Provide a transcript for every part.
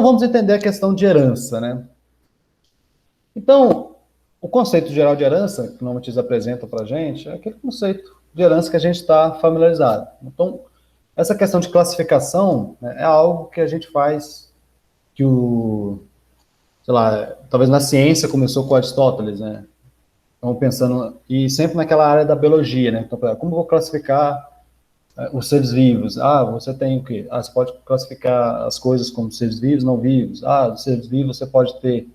vamos entender a questão de herança, né? Então, o conceito geral de herança, que normalmente eles apresentam para a gente, é aquele conceito de herança que a gente está familiarizado. Então, essa questão de classificação, né, é algo que a gente faz, que sei lá, talvez na ciência começou com Aristóteles, né? Então, pensando, e sempre naquela área da biologia, né? Então, como eu vou classificar os seres vivos? Ah, você tem o quê? Ah, você pode classificar as coisas como seres vivos, não vivos. Ah, os seres vivos você pode ter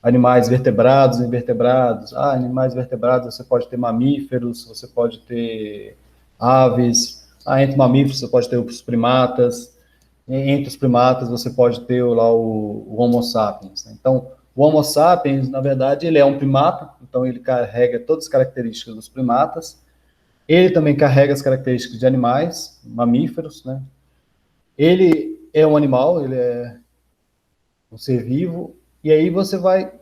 animais vertebrados e invertebrados. Ah, animais vertebrados você pode ter mamíferos, você pode ter aves. Ah, entre mamíferos você pode ter os primatas. Entre os primatas você pode ter lá o Homo sapiens. Então, o Homo sapiens, na verdade, ele é um primata, então ele carrega todas as características dos primatas. Ele também carrega as características de animais, mamíferos, né? Ele é um animal, ele é um ser vivo, e aí você vai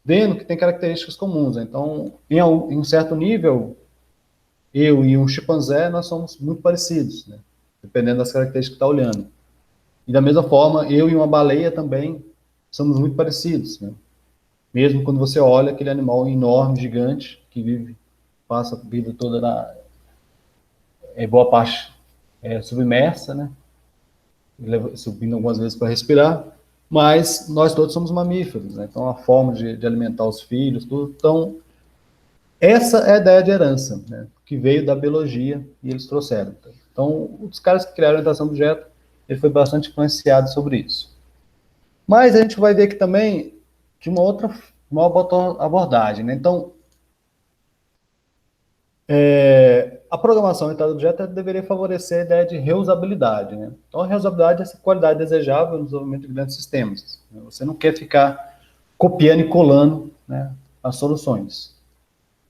vendo que tem características comuns. Então, em um certo nível, eu e um chimpanzé, nós somos muito parecidos, né? Dependendo das características que está olhando. E da mesma forma, eu e uma baleia também somos muito parecidos, né? Mesmo quando você olha aquele animal enorme, gigante, que vive, passa a vida toda boa parte submersa, né? Subindo algumas vezes para respirar, mas nós todos somos mamíferos, né? Então a forma de alimentar os filhos, tudo. Então, essa é a ideia de herança, né? Que veio da biologia e eles trouxeram. Então, os caras que criaram a orientação do objeto, ele foi bastante influenciado sobre isso. Mas a gente vai ver aqui também de uma outra abordagem, né? Então, a programação orientada a objeto deveria favorecer a ideia de reusabilidade, né? Então, a reusabilidade é essa qualidade desejável no desenvolvimento de grandes sistemas, né? Você não quer ficar copiando e colando, né, as soluções.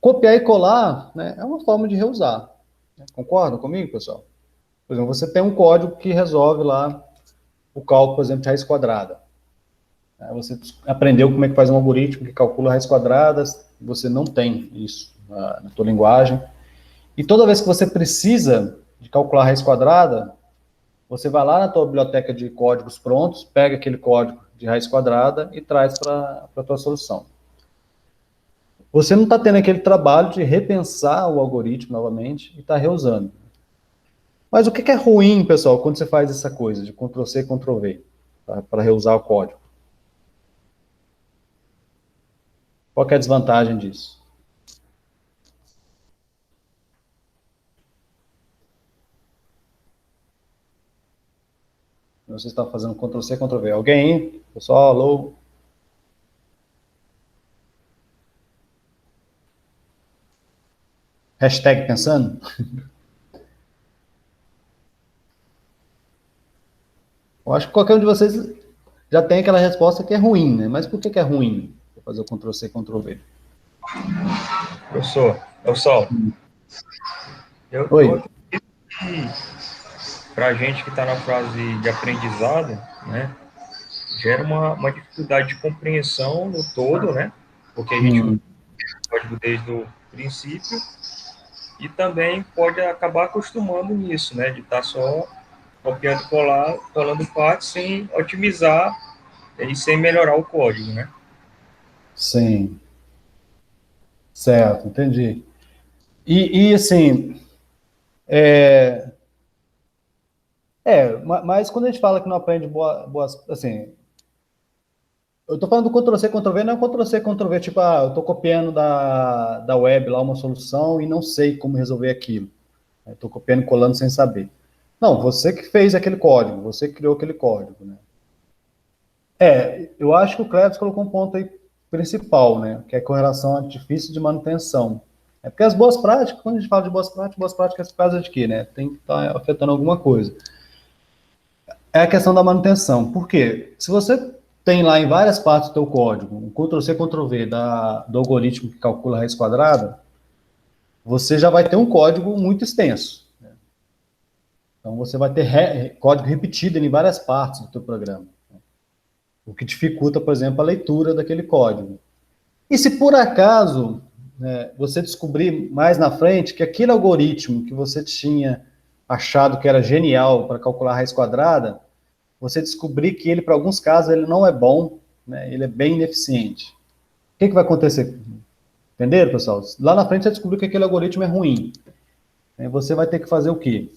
Copiar e colar, né, é uma forma de reusar. Né? Concordam comigo, pessoal? Por exemplo, você tem um código que resolve lá o cálculo, por exemplo, de raiz quadrada. Você aprendeu como é que faz um algoritmo que calcula raízes quadradas, você não tem isso na tua linguagem. E toda vez que você precisa de calcular a raiz quadrada, você vai lá na tua biblioteca de códigos prontos, pega aquele código de raiz quadrada e traz para a tua solução. Você não está tendo aquele trabalho de repensar o algoritmo novamente e está reusando. Mas o que é ruim, pessoal, quando você faz essa coisa de Ctrl+C e Ctrl+V para reusar o código? Qual é a desvantagem disso? Você está fazendo Ctrl+C, Ctrl+V. Alguém? Pessoal, alô? Hashtag pensando? Eu acho que qualquer um de vocês já tem aquela resposta que é ruim, né? Mas por que é ruim fazer o Ctrl+C, Ctrl+V? Professor, é o Saulo. Eu Oi. acredito que para a gente que está na fase de aprendizado, né, gera uma dificuldade de compreensão no todo, né? Porque a gente usa o código desde o princípio e também pode acabar acostumando nisso, né? De estar só copiando e colando partes sem otimizar e sem melhorar o código, né? Sim. Certo, entendi. E assim, mas quando a gente fala que não aprende boas, assim, eu tô falando do Ctrl+C, Ctrl+V, não é Ctrl+C, Ctrl+V, tipo, eu tô copiando da web lá uma solução e não sei como resolver aquilo. Eu tô copiando e colando sem saber. Não, você que fez aquele código, você que criou aquele código, né? Eu acho que o Cleves colocou um ponto aí principal, né? Que é com relação a difícil de manutenção. É porque as boas práticas, quando a gente fala de boas práticas por causa de quê, né? Tem que estar afetando alguma coisa. É a questão da manutenção. Por quê? Se você tem lá em várias partes do teu código, um Ctrl+C, Ctrl+V do algoritmo que calcula a raiz quadrada, você já vai ter um código muito extenso. Né? Então, você vai ter código repetido em várias partes do teu programa. O que dificulta, por exemplo, a leitura daquele código. E se por acaso você descobrir mais na frente que aquele algoritmo que você tinha achado que era genial para calcular a raiz quadrada, você descobrir que ele, para alguns casos, ele não é bom, né? Ele é bem ineficiente. O que vai acontecer? Entenderam, pessoal? Lá na frente você descobriu que aquele algoritmo é ruim. Aí você vai ter que fazer o quê?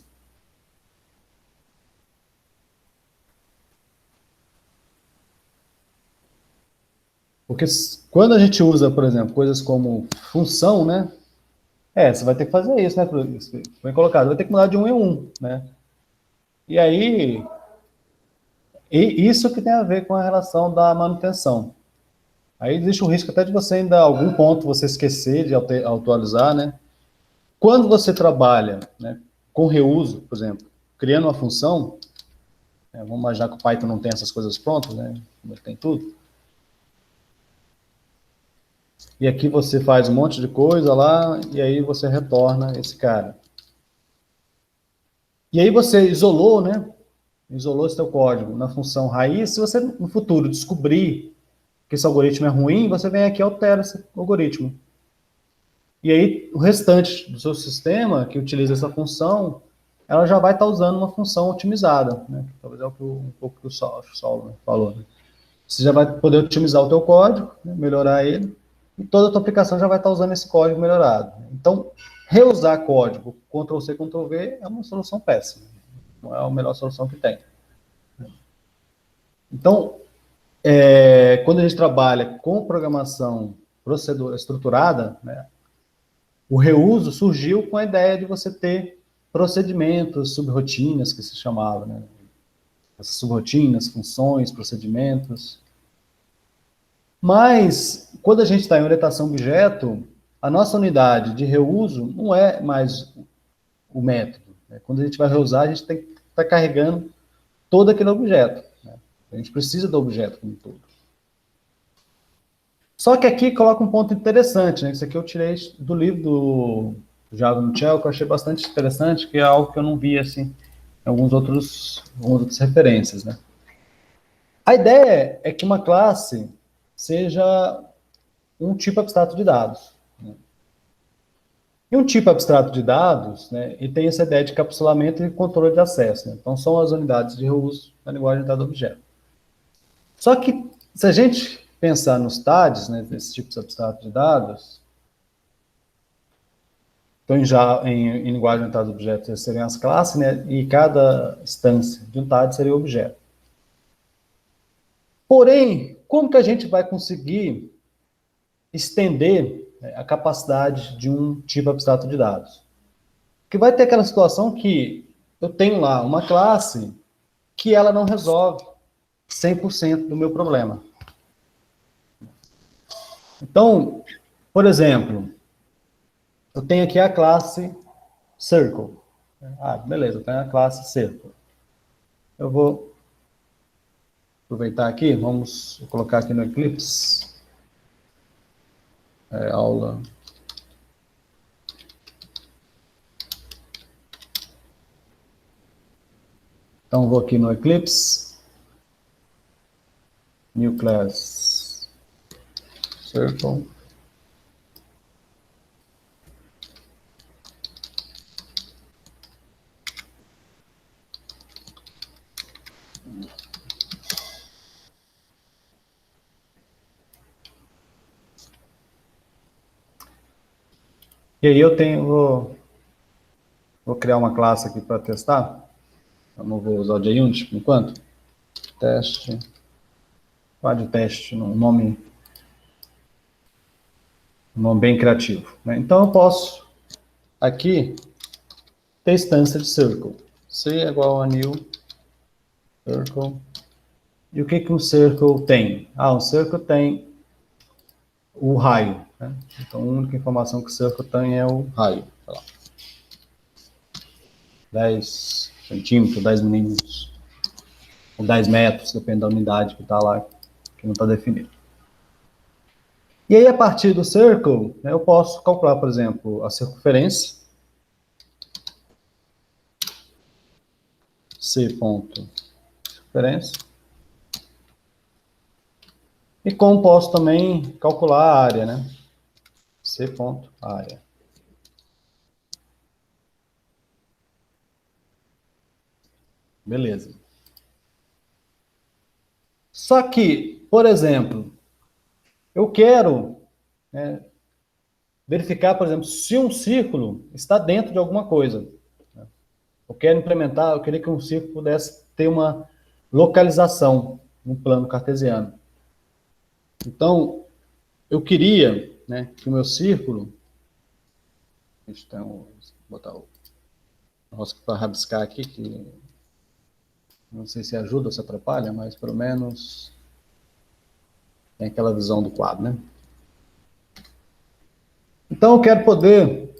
Porque quando a gente usa, por exemplo, coisas como função, né? Você vai ter que fazer isso, né? Foi colocado, vai ter que mudar de um em um, né? E aí, isso que tem a ver com a relação da manutenção. Aí existe o risco até de você ainda, algum ponto, você esquecer de atualizar, né? Quando você trabalha, né, com reuso, por exemplo, criando uma função, vamos imaginar que o Python não tem essas coisas prontas, né? Ele tem tudo. E aqui você faz um monte de coisa lá, e aí você retorna esse cara. E aí você isolou, né? Isolou seu código na função raiz. Se você no futuro descobrir que esse algoritmo é ruim, você vem aqui e altera esse algoritmo. E aí o restante do seu sistema que utiliza essa função, ela já vai estar usando uma função otimizada, né? Talvez é um pouco que o Saulo falou. Né? Você já vai poder otimizar o teu código, né? Melhorar ele, e toda a tua aplicação já vai estar usando esse código melhorado. Então, reusar código Ctrl+C, Ctrl+V é uma solução péssima. Não é a melhor solução que tem. Então, quando a gente trabalha com programação procedura estruturada, né, o reuso surgiu com a ideia de você ter procedimentos, subrotinas, que se chamava, né? Essas subrotinas, funções, procedimentos. Mas, quando a gente está em orientação objeto, a nossa unidade de reuso não é mais o método. Né? Quando a gente vai reusar, a gente tem que estar carregando todo aquele objeto. Né? A gente precisa do objeto como um todo. Só que aqui coloca um ponto interessante, né? Isso aqui eu tirei do livro do Java no Shell, que eu achei bastante interessante, que é algo que eu não vi assim em algumas outras referências, né? A ideia é que uma classe seja um tipo abstrato de dados. Né? E um tipo abstrato de dados, né, ele tem essa ideia de capsulamento e controle de acesso. Né? Então, são as unidades de reuso da linguagem de dado-objeto. Só que, se a gente pensar nos TADs, né, desses tipos abstratos de dados, então, em linguagem de dados-objetos seriam as classes, né, e cada instância de um TAD seria o objeto. Porém, como que a gente vai conseguir estender, né, a capacidade de um tipo abstrato de dados? Porque vai ter aquela situação que eu tenho lá uma classe que ela não resolve 100% do meu problema. Então, por exemplo, eu tenho aqui a classe Circle. Beleza, eu tenho a classe Circle. Eu vou aproveitar aqui, vamos colocar aqui no Eclipse, aula. Então, vou aqui no Eclipse, New Class Circle. E aí eu vou criar uma classe aqui para testar. Eu não vou usar o JUnit por enquanto. Teste. Quadro teste, um nome bem criativo. Né? Então eu posso aqui ter instância de circle. C é igual a new circle. E o que um circle tem? Um circle tem o raio. Né? Então a única informação que o circle tem é o raio. Sei lá. 10 centímetros, 10 milímetros, ou 10 metros, depende da unidade que está lá, que não está definido. E aí, a partir do circle, né, eu posso calcular, por exemplo, a circunferência, C.circunferência, e como posso também calcular a área, né? C.área. Beleza. Só que, por exemplo, eu quero, né, verificar, por exemplo, se um círculo está dentro de alguma coisa. Eu quero implementar, eu queria que um círculo pudesse ter uma localização no plano cartesiano. Então, eu queria, né, que o meu círculo, vou botar o negócio para rabiscar aqui, que não sei se ajuda ou se atrapalha, mas pelo menos tem aquela visão do quadro, né? Então, eu quero poder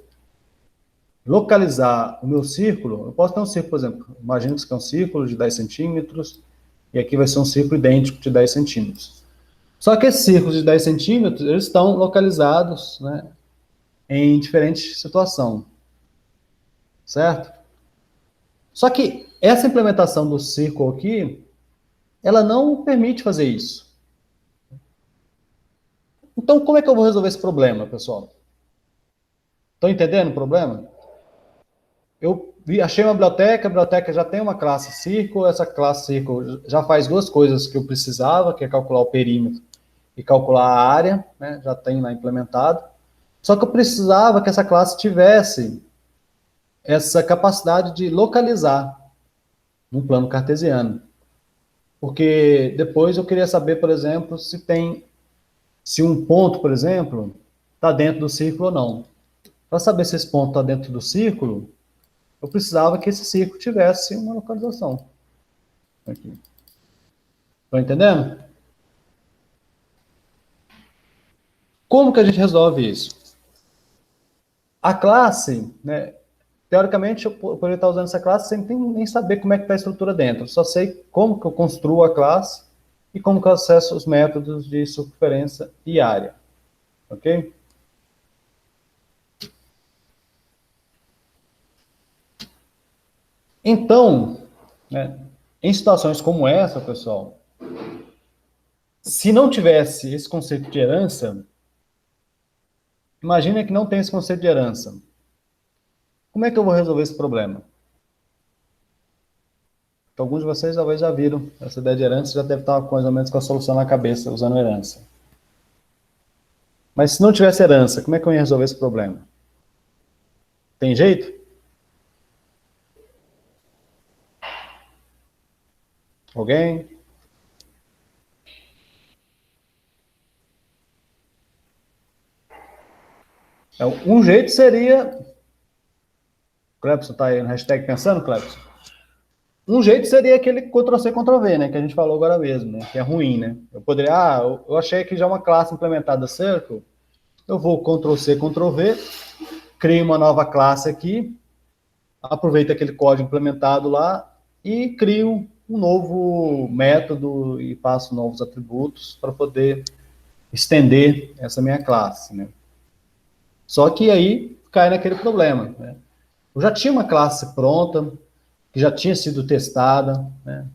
localizar o meu círculo. Eu posso ter um círculo, por exemplo, imagina que isso aqui é um círculo de 10 centímetros, e aqui vai ser um círculo idêntico de 10 centímetros. Só que esses círculos de 10 centímetros, eles estão localizados, né, em diferente situação, certo? Só que essa implementação do círculo aqui, ela não permite fazer isso. Então, como é que eu vou resolver esse problema, pessoal? Estão entendendo o problema? Achei uma biblioteca, a biblioteca já tem uma classe círculo, essa classe círculo já faz duas coisas que eu precisava, que é calcular o perímetro e calcular a área, né? Já tem lá implementado. Só que eu precisava que essa classe tivesse essa capacidade de localizar no plano cartesiano. Porque depois eu queria saber, por exemplo, se um ponto, por exemplo, está dentro do círculo ou não. Para saber se esse ponto está dentro do círculo, eu precisava que esse círculo tivesse uma localização. Aqui. Estão entendendo? Como que a gente resolve isso? A classe, né, teoricamente, eu poderia estar usando essa classe sem nem saber como é que está a estrutura dentro. Eu só sei como que eu construo a classe e como que eu acesso os métodos de circunferência e área. Ok? Então, né, em situações como essa, pessoal, se não tivesse esse conceito de herança, imagina que não tem esse conceito de herança. Como é que eu vou resolver esse problema? Então, alguns de vocês talvez já viram essa ideia de herança, já deve estar mais ou menos com a solução na cabeça usando herança. Mas se não tivesse herança, como é que eu ia resolver esse problema? Tem jeito? Alguém? Um jeito seria... Clepson está aí no hashtag pensando, Clepson? Um jeito seria aquele Ctrl+C, Ctrl+V, né? Que a gente falou agora mesmo, né? Que é ruim, né? Eu poderia... eu achei que já uma classe implementada Circle, eu vou Ctrl+C, Ctrl+V, crio uma nova classe aqui, aproveito aquele código implementado lá e crio um novo método e passo novos atributos para poder estender essa minha classe, né? Só que aí cai naquele problema, né? Eu já tinha uma classe pronta, que já tinha sido testada, né?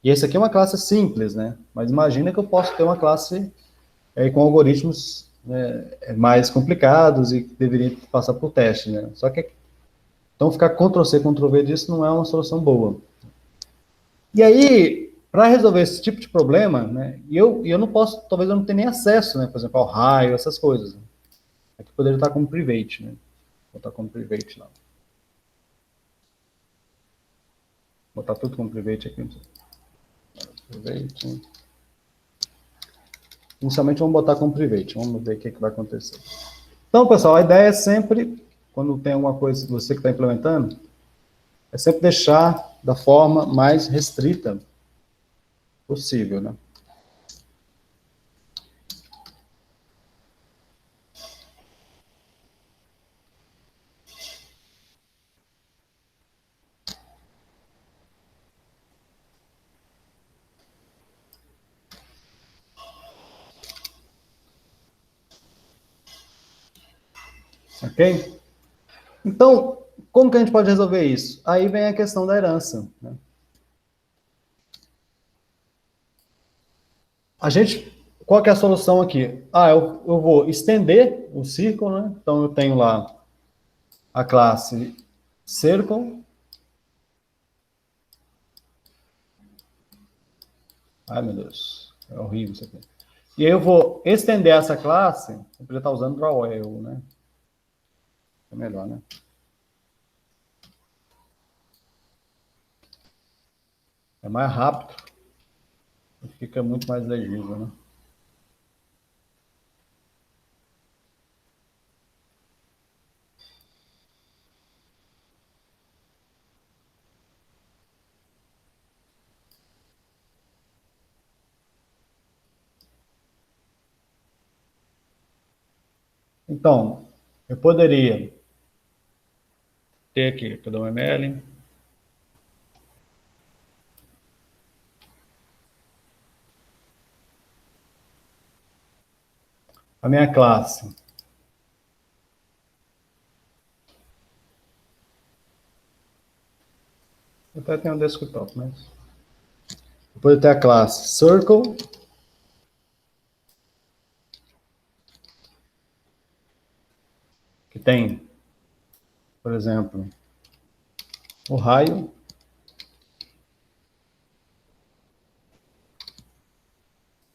E essa aqui é uma classe simples, né? Mas imagina que eu posso ter uma classe com algoritmos, né, mais complicados e que deveria passar por teste, né? Só que então ficar Ctrl+C, Ctrl+V disso não é uma solução boa. E aí, para resolver esse tipo de problema, né, eu não posso, talvez eu não tenha nem acesso, né, por exemplo, ao raio, essas coisas. Né? Aqui poderia estar como private, né? Vou botar como private lá. Vou botar tudo como private aqui. Private. Inicialmente vamos botar como private, vamos ver o que vai acontecer. Então, pessoal, a ideia é sempre, quando tem alguma coisa que você que está implementando, é sempre deixar da forma mais restrita possível, né? Ok? Então, como que a gente pode resolver isso? Aí vem a questão da herança, né? Qual que é a solução aqui? Eu vou estender o círculo, né? Então, eu tenho lá a classe circle. Ai, meu Deus. É horrível isso aqui. E aí eu vou estender essa classe, eu poderia estar usando drawL, né? É melhor, né? É mais rápido. Fica muito mais legível, né? Então, eu poderia ter aqui, cadê o ML? A minha classe. Eu até tenho um desktop, mas... Depois eu tenho a classe Circle. Que tem, por exemplo, o raio.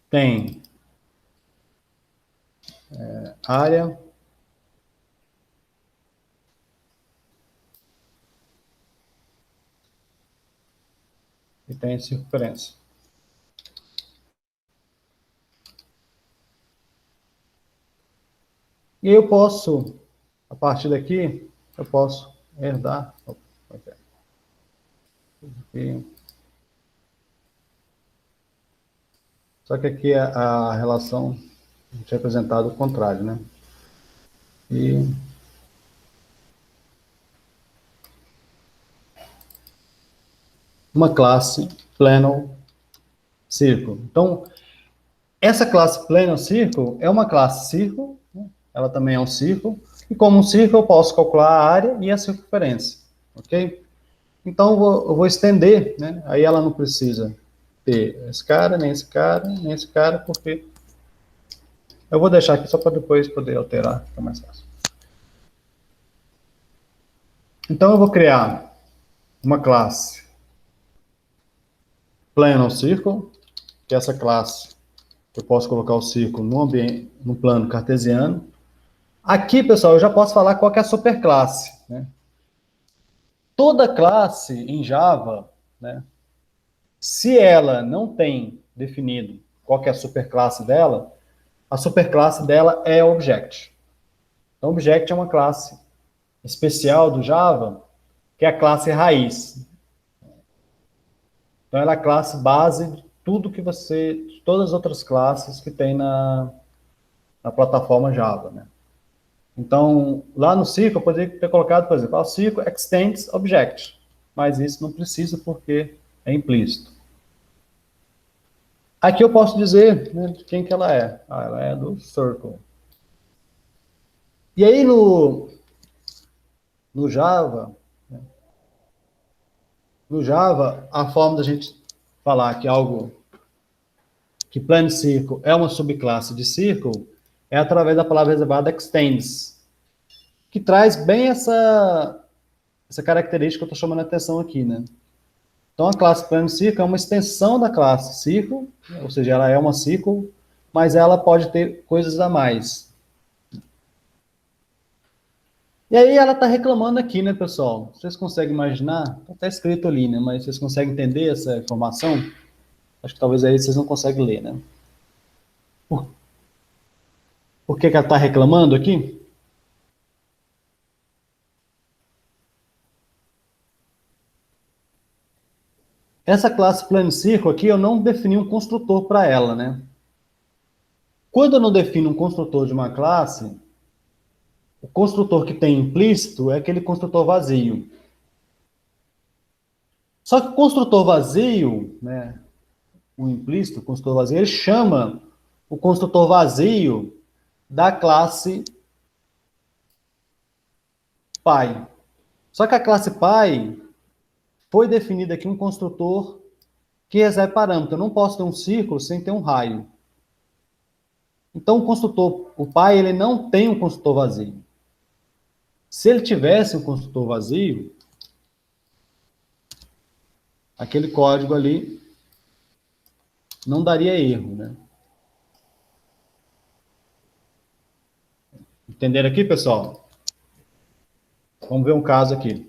Tem área. E tem circunferência. E eu posso, a partir daqui, eu posso herdar. Aqui. Só que aqui a relação é representada o contrário, né? E uma classe Plano Circle. Então, essa classe Plano Circle é uma classe Circle, né? Ela também é um círculo, e como um círculo eu posso calcular a área e a circunferência, ok? Então, eu vou estender, né? Aí ela não precisa ter esse cara, nem esse cara, nem esse cara, porque eu vou deixar aqui só para depois poder alterar, fica mais fácil. Então, eu vou criar uma classe Plano Circle, que é essa classe, eu posso colocar o círculo no ambiente, no plano cartesiano. Aqui, pessoal, eu já posso falar qual que é a superclasse, né? Toda classe em Java, né, se ela não tem definido qual que é a superclasse dela, a superclasse dela é Object. Então, Object é uma classe especial do Java, que é a classe raiz. Então, ela é a classe base de tudo que você, de todas as outras classes que tem na plataforma Java, né? Então, lá no Circle, eu poderia ter colocado, por exemplo, o Circle extends Object, mas isso não precisa porque é implícito. Aqui eu posso dizer, né, de quem que ela é. Ela é do Circle. E aí no Java, né, no Java, a forma da gente falar que algo, que Plain Circle é uma subclasse de Circle, é através da palavra reservada extends, que traz bem essa característica que eu estou chamando a atenção aqui, né? Então, a classe Plain Circle é uma extensão da classe Circle, ou seja, ela é uma Circle, mas ela pode ter coisas a mais. E aí ela está reclamando aqui, né, pessoal? Vocês conseguem imaginar? Está escrito ali, né? Mas vocês conseguem entender essa informação? Acho que talvez aí vocês não conseguem ler, né? Por, por que ela está reclamando aqui? Essa classe Plain Circle aqui, eu não defini um construtor para ela, né? Quando eu não defino um construtor de uma classe, o construtor que tem implícito é aquele construtor vazio. Só que o construtor vazio, né, o implícito, o construtor vazio, ele chama o construtor vazio da classe pai. Só que a classe pai foi definida aqui um construtor que recebe parâmetro. Eu não posso ter um círculo sem ter um raio. Então, o construtor, o pai, ele não tem um construtor vazio. Se ele tivesse um construtor vazio, aquele código ali não daria erro, né? Entenderam aqui, pessoal? Vamos ver um caso aqui.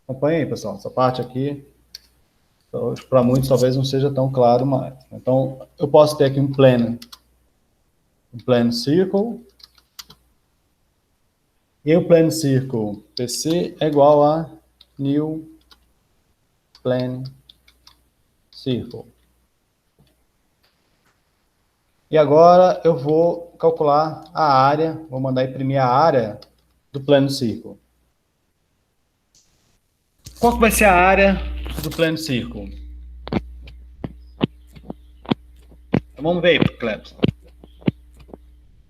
Acompanha aí, pessoal. Essa parte aqui, para muitos, talvez não seja tão claro mais. Então, eu posso ter aqui um plano circle, e o plano circle PC é igual a new plane circle. E agora eu vou calcular a área, vou mandar imprimir a área do plano circle. Qual que vai ser a área do plano circle? Então, vamos ver aí, Clepson.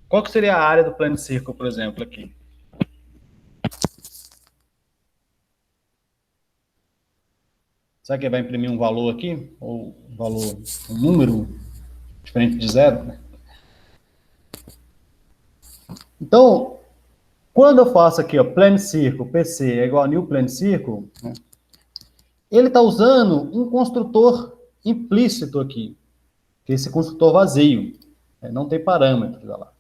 Qual que seria a área do plano circle, por exemplo, aqui? Será que ele vai imprimir um valor aqui? Ou um valor, um número diferente de zero? Né? Então, quando eu faço aqui, ó, plane circle, PC é igual a new plane circle, né? Ele está usando um construtor implícito aqui, que é esse construtor vazio, né? Não tem parâmetros, olha lá.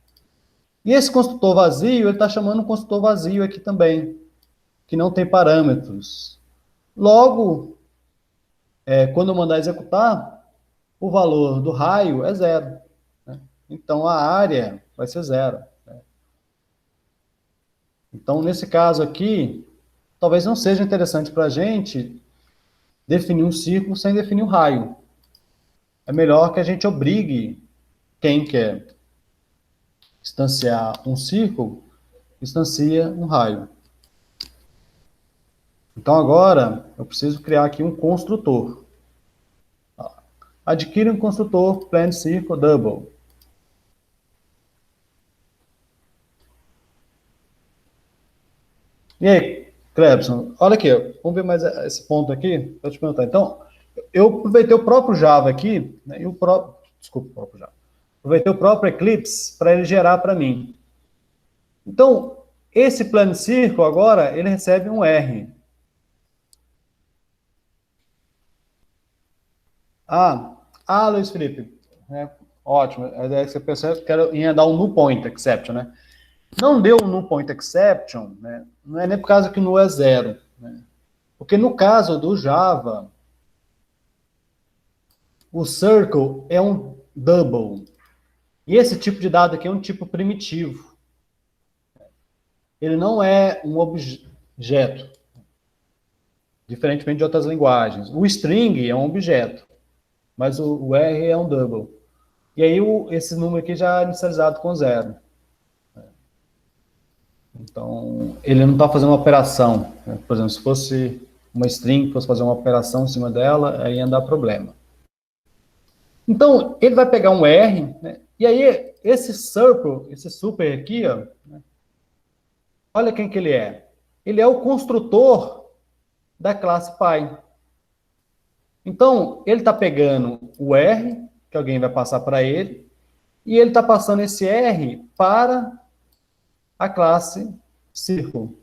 E esse construtor vazio, ele está chamando um construtor vazio aqui também, que não tem parâmetros. Logo, quando eu mandar executar, o valor do raio é zero. Né? Então, a área vai ser zero. Né? Então, nesse caso aqui, talvez não seja interessante para a gente definir um círculo sem definir um raio. É melhor que a gente obrigue quem quer instanciar um círculo, instancia um raio. Então, agora, eu preciso criar aqui um construtor. Adquire um construtor plane circle double. E aí, Clebson, olha aqui, vamos ver mais esse ponto aqui, para te perguntar. Então, eu aproveitei o próprio Java aqui, né, e o próprio, desculpa, o próprio Java. Aproveitei o próprio Eclipse para ele gerar para mim. Então, esse plano circle agora, ele recebe um R. Luiz Felipe, ótimo, a ideia que você pensou que ia dar um null point exception, né? Não deu um null point exception, né? Não é nem por causa que o null é zero, né? Porque no caso do Java, o circle é um double. E esse tipo de dado aqui é um tipo primitivo. Ele não é um objeto, diferentemente de outras linguagens. O string é um objeto, mas o R é um double. E aí esse número aqui já é inicializado com zero. Então, ele não está fazendo uma operação. Né? Por exemplo, se fosse uma string, fosse fazer uma operação em cima dela, aí ia dar problema. Então, ele vai pegar um R, né? E aí esse circle, esse super aqui, ó, né? Olha quem que ele é. Ele é o construtor da classe Py. Então, ele está pegando o R, que alguém vai passar para ele, e ele está passando esse R para a classe Circle.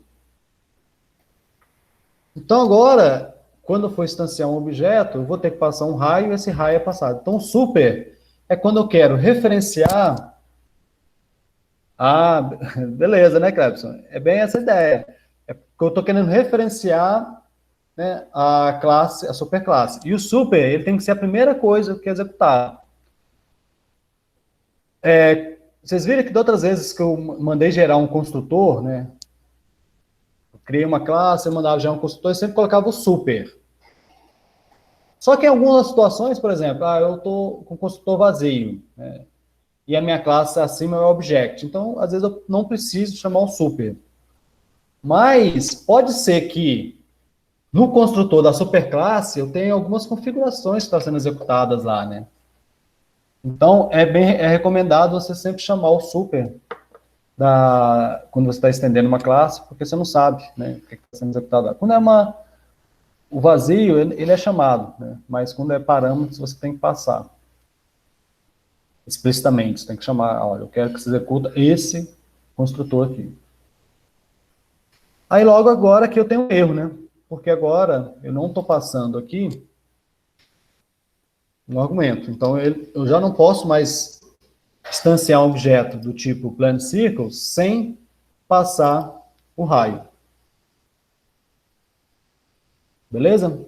Então, agora, quando eu for instanciar um objeto, eu vou ter que passar um raio, e esse raio é passado. Então, super é quando eu quero referenciar... beleza, né, Clebson? É bem essa ideia. É porque eu estou querendo referenciar, né, a classe, a superclasse. E o super, ele tem que ser a primeira coisa que é executar. Vocês viram que de outras vezes que eu mandei gerar um construtor, né? Eu criei uma classe, eu mandava gerar um construtor, eu sempre colocava o super. Só que em algumas situações, por exemplo, eu estou com o construtor vazio, né? E a minha classe acima é o object. Então, às vezes, eu não preciso chamar o super. Mas pode ser que no construtor da superclasse eu tenha algumas configurações que estão sendo executadas lá, né? Então, é recomendado você sempre chamar o super quando você está estendendo uma classe, porque você não sabe, né, o que está sendo executado lá. Quando é o vazio, ele é chamado, né, mas quando é parâmetros, você tem que passar explicitamente, você tem que chamar, olha, eu quero que você executa esse construtor aqui. Aí logo agora que eu tenho um erro, né, porque agora eu não estou passando aqui um argumento. Então, eu já não posso mais instanciar um objeto do tipo Planet Circle sem passar o raio. Beleza?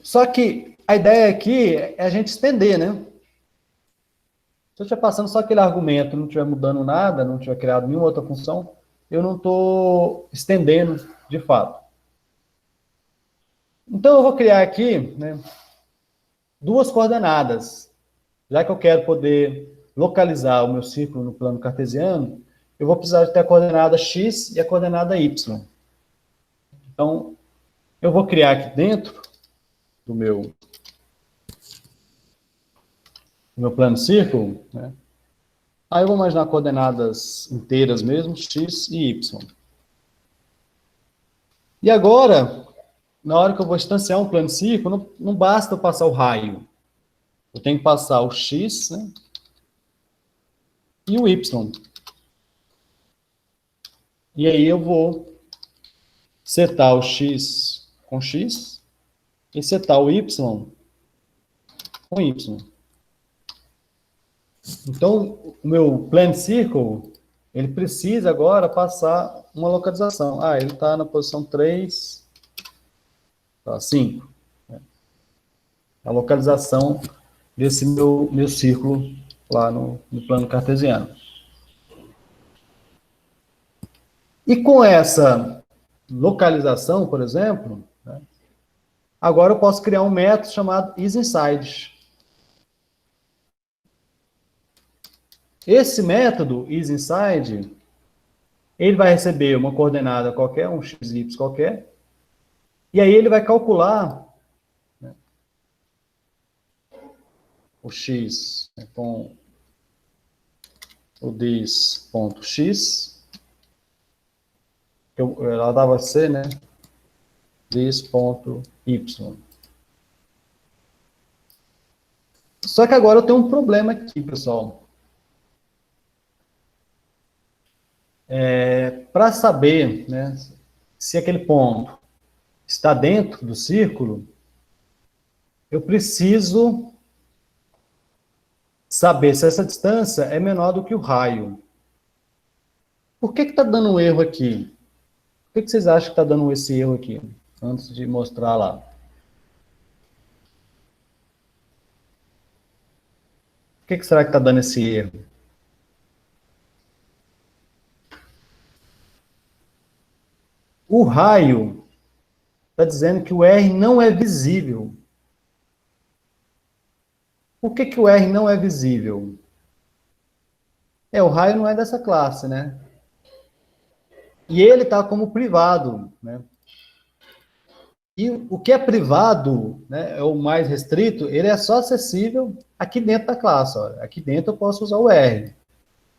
Só que a ideia aqui é a gente estender, né? Se eu estiver passando só aquele argumento, não estiver mudando nada, não tiver criado nenhuma outra função, eu não estou estendendo de fato. Então, eu vou criar aqui, né, duas coordenadas. Já que eu quero poder localizar o meu círculo no plano cartesiano, eu vou precisar de ter a coordenada x e a coordenada y. Então, eu vou criar aqui dentro do meu plano círculo, né? Aí eu vou imaginar coordenadas inteiras mesmo, x e y. E agora, na hora que eu vou instanciar um plano círculo, não basta eu passar o raio. Eu tenho que passar o x, né, e o y. E aí eu vou setar o x com x e setar o y com y. Então, o meu Planned Circle, ele precisa agora passar uma localização. Ah, ele está na posição 3, 5. A localização desse meu círculo lá no plano cartesiano. E com essa localização, por exemplo, né, agora eu posso criar um método chamado isInside. Esse método isInside, ele vai receber uma coordenada qualquer, um xy qualquer, e aí ele vai calcular, né, o x, né, com o dis.x, ela dava C, né? dis.y. Só que agora eu tenho um problema aqui, pessoal. Para saber, né, se aquele ponto está dentro do círculo, eu preciso saber se essa distância é menor do que o raio. Por que está dando um erro aqui? Por que vocês acham que está dando esse erro aqui? Antes de mostrar lá. Por que será que está dando esse erro? O raio está dizendo que o R não é visível. Por que o R não é visível? O raio não é dessa classe, né? E ele está como privado, né? E o que é privado, né, é o mais restrito, ele é só acessível aqui dentro da classe. Olha. Aqui dentro eu posso usar o R. Ele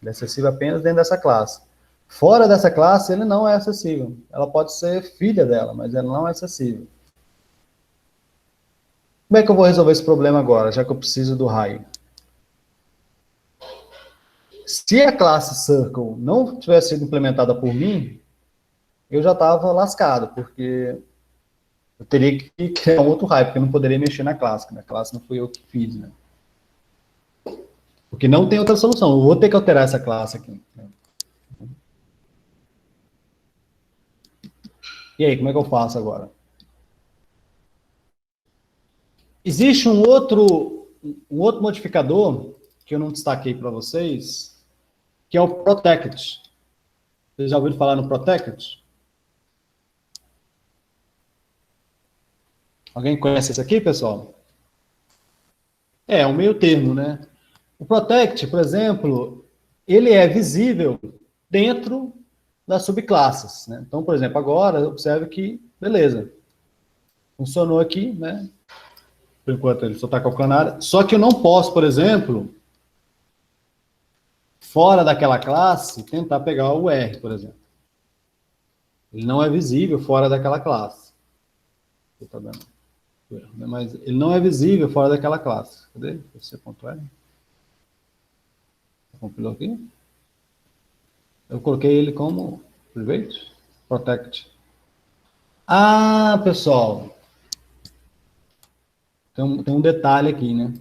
é acessível apenas dentro dessa classe. Fora dessa classe, ele não é acessível. Ela pode ser filha dela, mas ela não é acessível. Como é que eu vou resolver esse problema agora, já que eu preciso do raio? Se a classe Circle não tivesse sido implementada por mim, eu já estava lascado, porque eu teria que criar um outro raio, porque eu não poderia mexer na classe. Na classe não fui eu que fiz, né? Porque não tem outra solução. Eu vou ter que alterar essa classe aqui. E aí, como é que eu faço agora? Existe um outro modificador que eu não destaquei para vocês, que é o Protect. Vocês já ouviram falar no Protect? Alguém conhece esse aqui, pessoal? É um meio termo, né? O Protect, por exemplo, ele é visível dentro das subclasses, né? Então, por exemplo, agora, observe que, beleza, funcionou aqui, né? Por enquanto ele só está calculando a área. Só que eu não posso, por exemplo, fora daquela classe, tentar pegar o R, por exemplo. Ele não é visível fora daquela classe. Tá vendo? Mas ele não é visível fora daquela classe. Cadê? C.R. Compilou aqui? Eu coloquei ele como private, protect. Ah, pessoal, tem um detalhe aqui, né?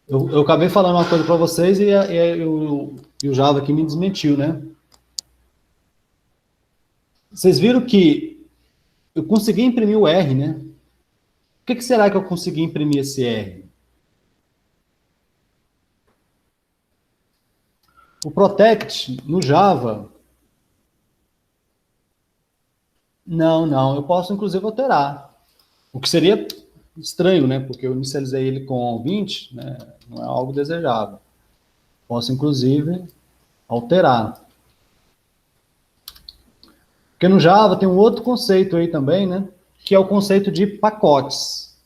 Eu acabei falando uma coisa para vocês e o Java aqui me desmentiu, né? Vocês viram que eu consegui imprimir o R, né? Por que será que eu consegui imprimir esse R? O protect no Java, não, eu posso inclusive alterar. O que seria estranho, né? Porque eu inicializei ele com 20, né? Não é algo desejável. Posso inclusive alterar. Porque no Java tem um outro conceito aí também, né? Que é o conceito de pacotes.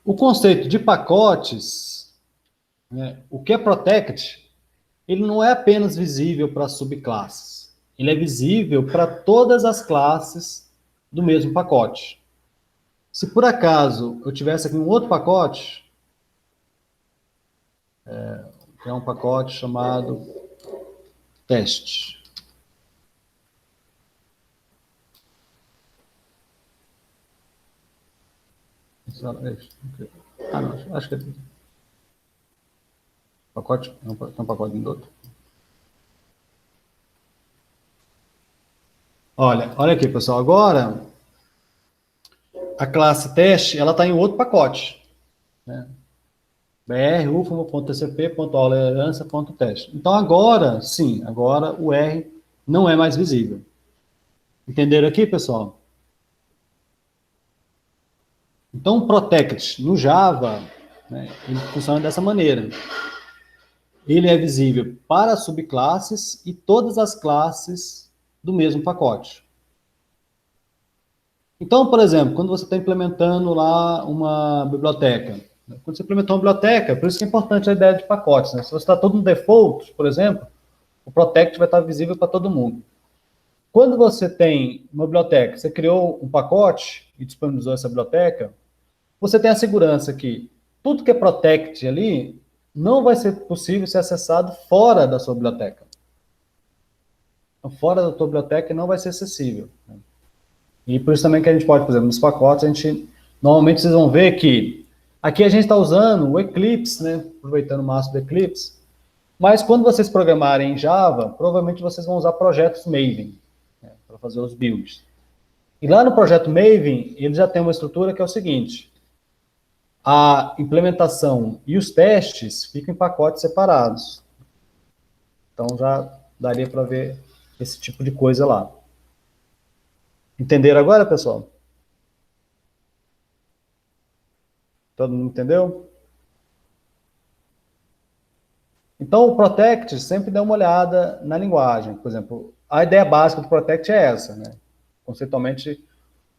O conceito de pacotes, né, o que é protect, ele não é apenas visível para subclasses. Ele é visível para todas as classes do mesmo pacote. Se por acaso eu tivesse aqui um outro pacote, que é um pacote chamado teste. Ah, não, acho que é pacote, tem um pacote do outro. Olha aqui, pessoal. Agora, a classe teste, ela está em outro pacote. Né? br, ufamo.tcp.tolerância.teste. Então, agora, sim, agora o R não é mais visível. Entenderam aqui, pessoal? Então, o protect no Java, né, ele funciona dessa maneira. Ele é visível para subclasses e todas as classes do mesmo pacote. Então, por exemplo, quando você está implementando lá uma biblioteca, né? Quando você implementou uma biblioteca, por isso que é importante a ideia de pacotes. Né? Se você está todo no default, por exemplo, o protect vai estar visível para todo mundo. Quando você tem uma biblioteca, você criou um pacote e disponibilizou essa biblioteca, você tem a segurança que tudo que é protect ali não vai ser possível ser acessado fora da sua biblioteca. Então, fora da sua biblioteca não vai ser acessível. E por isso também que a gente pode, por exemplo, nos pacotes, normalmente vocês vão ver que aqui a gente está usando o Eclipse, né? Aproveitando o máximo do Eclipse. Mas quando vocês programarem em Java, provavelmente vocês vão usar projetos Maven, né, para fazer os builds. E lá no projeto Maven, ele já tem uma estrutura que é o seguinte: a implementação e os testes ficam em pacotes separados. Então já daria para ver esse tipo de coisa lá. Entenderam agora, pessoal? Todo mundo entendeu? Então, o Protect sempre dá uma olhada na linguagem. Por exemplo, a ideia básica do Protect é essa, né? Conceitualmente,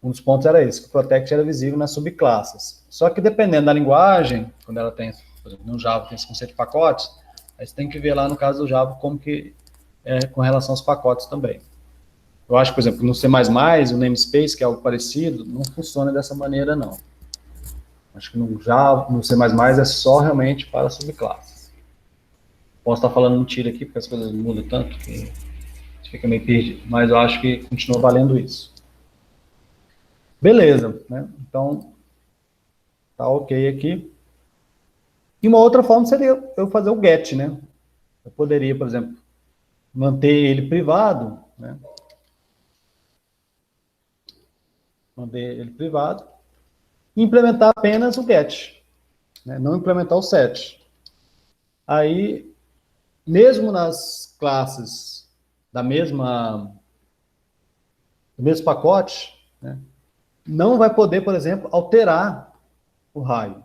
um dos pontos era esse, que o Protect era visível nas subclasses. Só que dependendo da linguagem, quando ela tem, por exemplo, no Java tem esse conceito de pacotes, aí você tem que ver lá no caso do Java como que é com relação aos pacotes também. Eu acho, por exemplo, no C++, o namespace, que é algo parecido, não funciona dessa maneira, não. Acho que no Java, no C++ é só realmente para subclasses. Posso estar falando mentira aqui, porque as coisas mudam tanto que a gente fica meio perdido, mas eu acho que continua valendo isso. Beleza, né? Então, tá ok aqui. E uma outra forma seria eu fazer o get, né? Eu poderia, por exemplo, manter ele privado, né? Manter ele privado e implementar apenas o get, né? Não implementar o set. Aí, mesmo nas classes do mesmo pacote, né? Não vai poder, por exemplo, alterar o raio.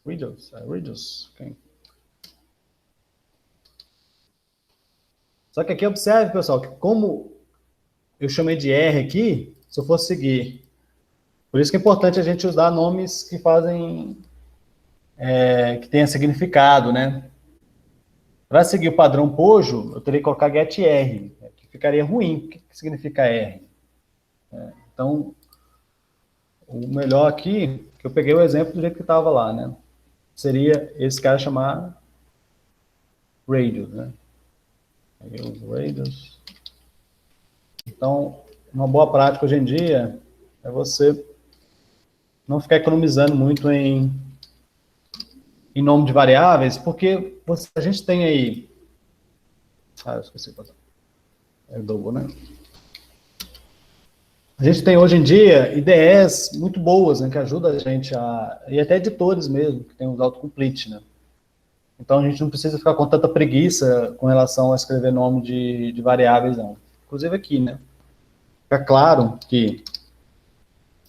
Reduce. Okay. Só que aqui observe, pessoal, que como eu chamei de R aqui, se eu for seguir. Por isso que é importante a gente usar nomes que fazem, que tenha significado, né? Para seguir o padrão Pojo, eu teria que colocar get R, que ficaria ruim. O que significa R? Então, o melhor aqui, que eu peguei o exemplo do jeito que estava lá, né? seria esse cara chamar radius, né? Aí os radius. Então, uma boa prática hoje em dia é você não ficar economizando muito em nome de variáveis, porque a gente tem aí... eu esqueci de fazer. É double, né? A gente tem hoje em dia IDEs muito boas, né, que ajudam a gente a... E até editores mesmo, que tem os autocomplete, né? Então a gente não precisa ficar com tanta preguiça com relação a escrever nome de variáveis, não. Inclusive aqui, né? Fica claro que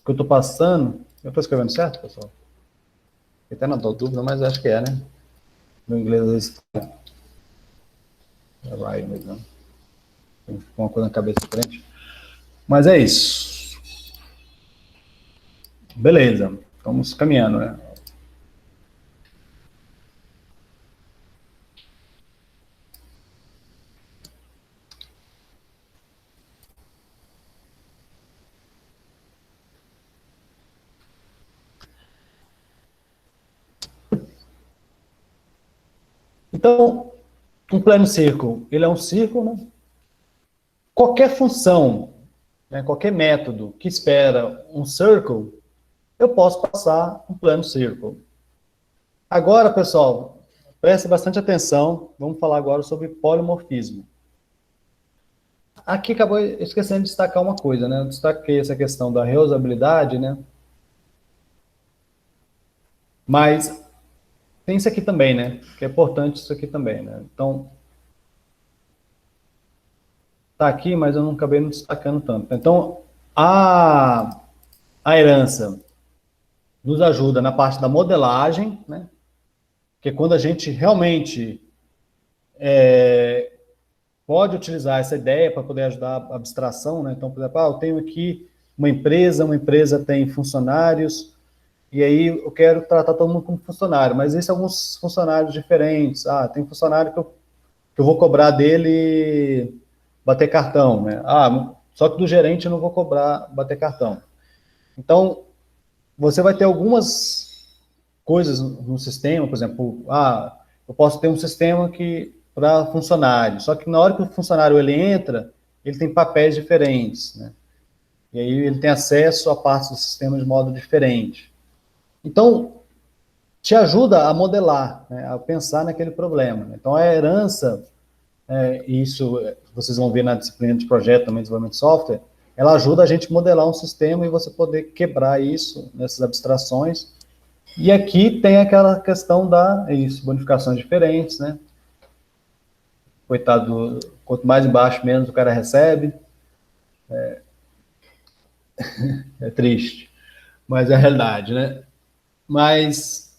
eu estou passando... Eu estou escrevendo certo, pessoal? Eu até não estou dúvida, mas acho que é, né? No inglês, às vezes... É right mesmo, né? Tem uma coisa na cabeça diferente. Mas é isso. Beleza. Estamos caminhando, né? Então, um plano círculo, ele é um círculo, né? Qualquer função, né, qualquer método que espera um circle, eu posso passar um plano círculo. Agora, pessoal, preste bastante atenção, vamos falar agora sobre polimorfismo. Aqui acabou esquecendo de destacar uma coisa, né? Eu destaquei essa questão da reusabilidade, né? Mas tem isso aqui também, né? Que é importante isso aqui também, né? Então, tá aqui, mas eu não acabei não destacando tanto. Então, a herança nos ajuda na parte da modelagem, né? Que é quando a gente realmente pode utilizar essa ideia para poder ajudar a abstração, né? Então, por exemplo, eu tenho aqui uma empresa tem funcionários, e aí eu quero tratar todo mundo como funcionário, mas existem alguns funcionários diferentes. Tem funcionário que eu vou cobrar dele bater cartão, né? Só que do gerente eu não vou cobrar bater cartão. Então, você vai ter algumas coisas no sistema, por exemplo, eu posso ter um sistema que para funcionário, só que na hora que o funcionário ele entra, ele tem papéis diferentes, né? E aí ele tem acesso a partes do sistema de modo diferente. Então, te ajuda a modelar, né, a pensar naquele problema. Então, a herança, isso vocês vão ver na disciplina de projeto também, desenvolvimento de software, ela ajuda a gente a modelar um sistema e você poder quebrar isso nessas abstrações. E aqui tem aquela questão bonificações diferentes, né? Coitado, quanto mais embaixo, menos o cara recebe. É triste, mas é a realidade, né? Mas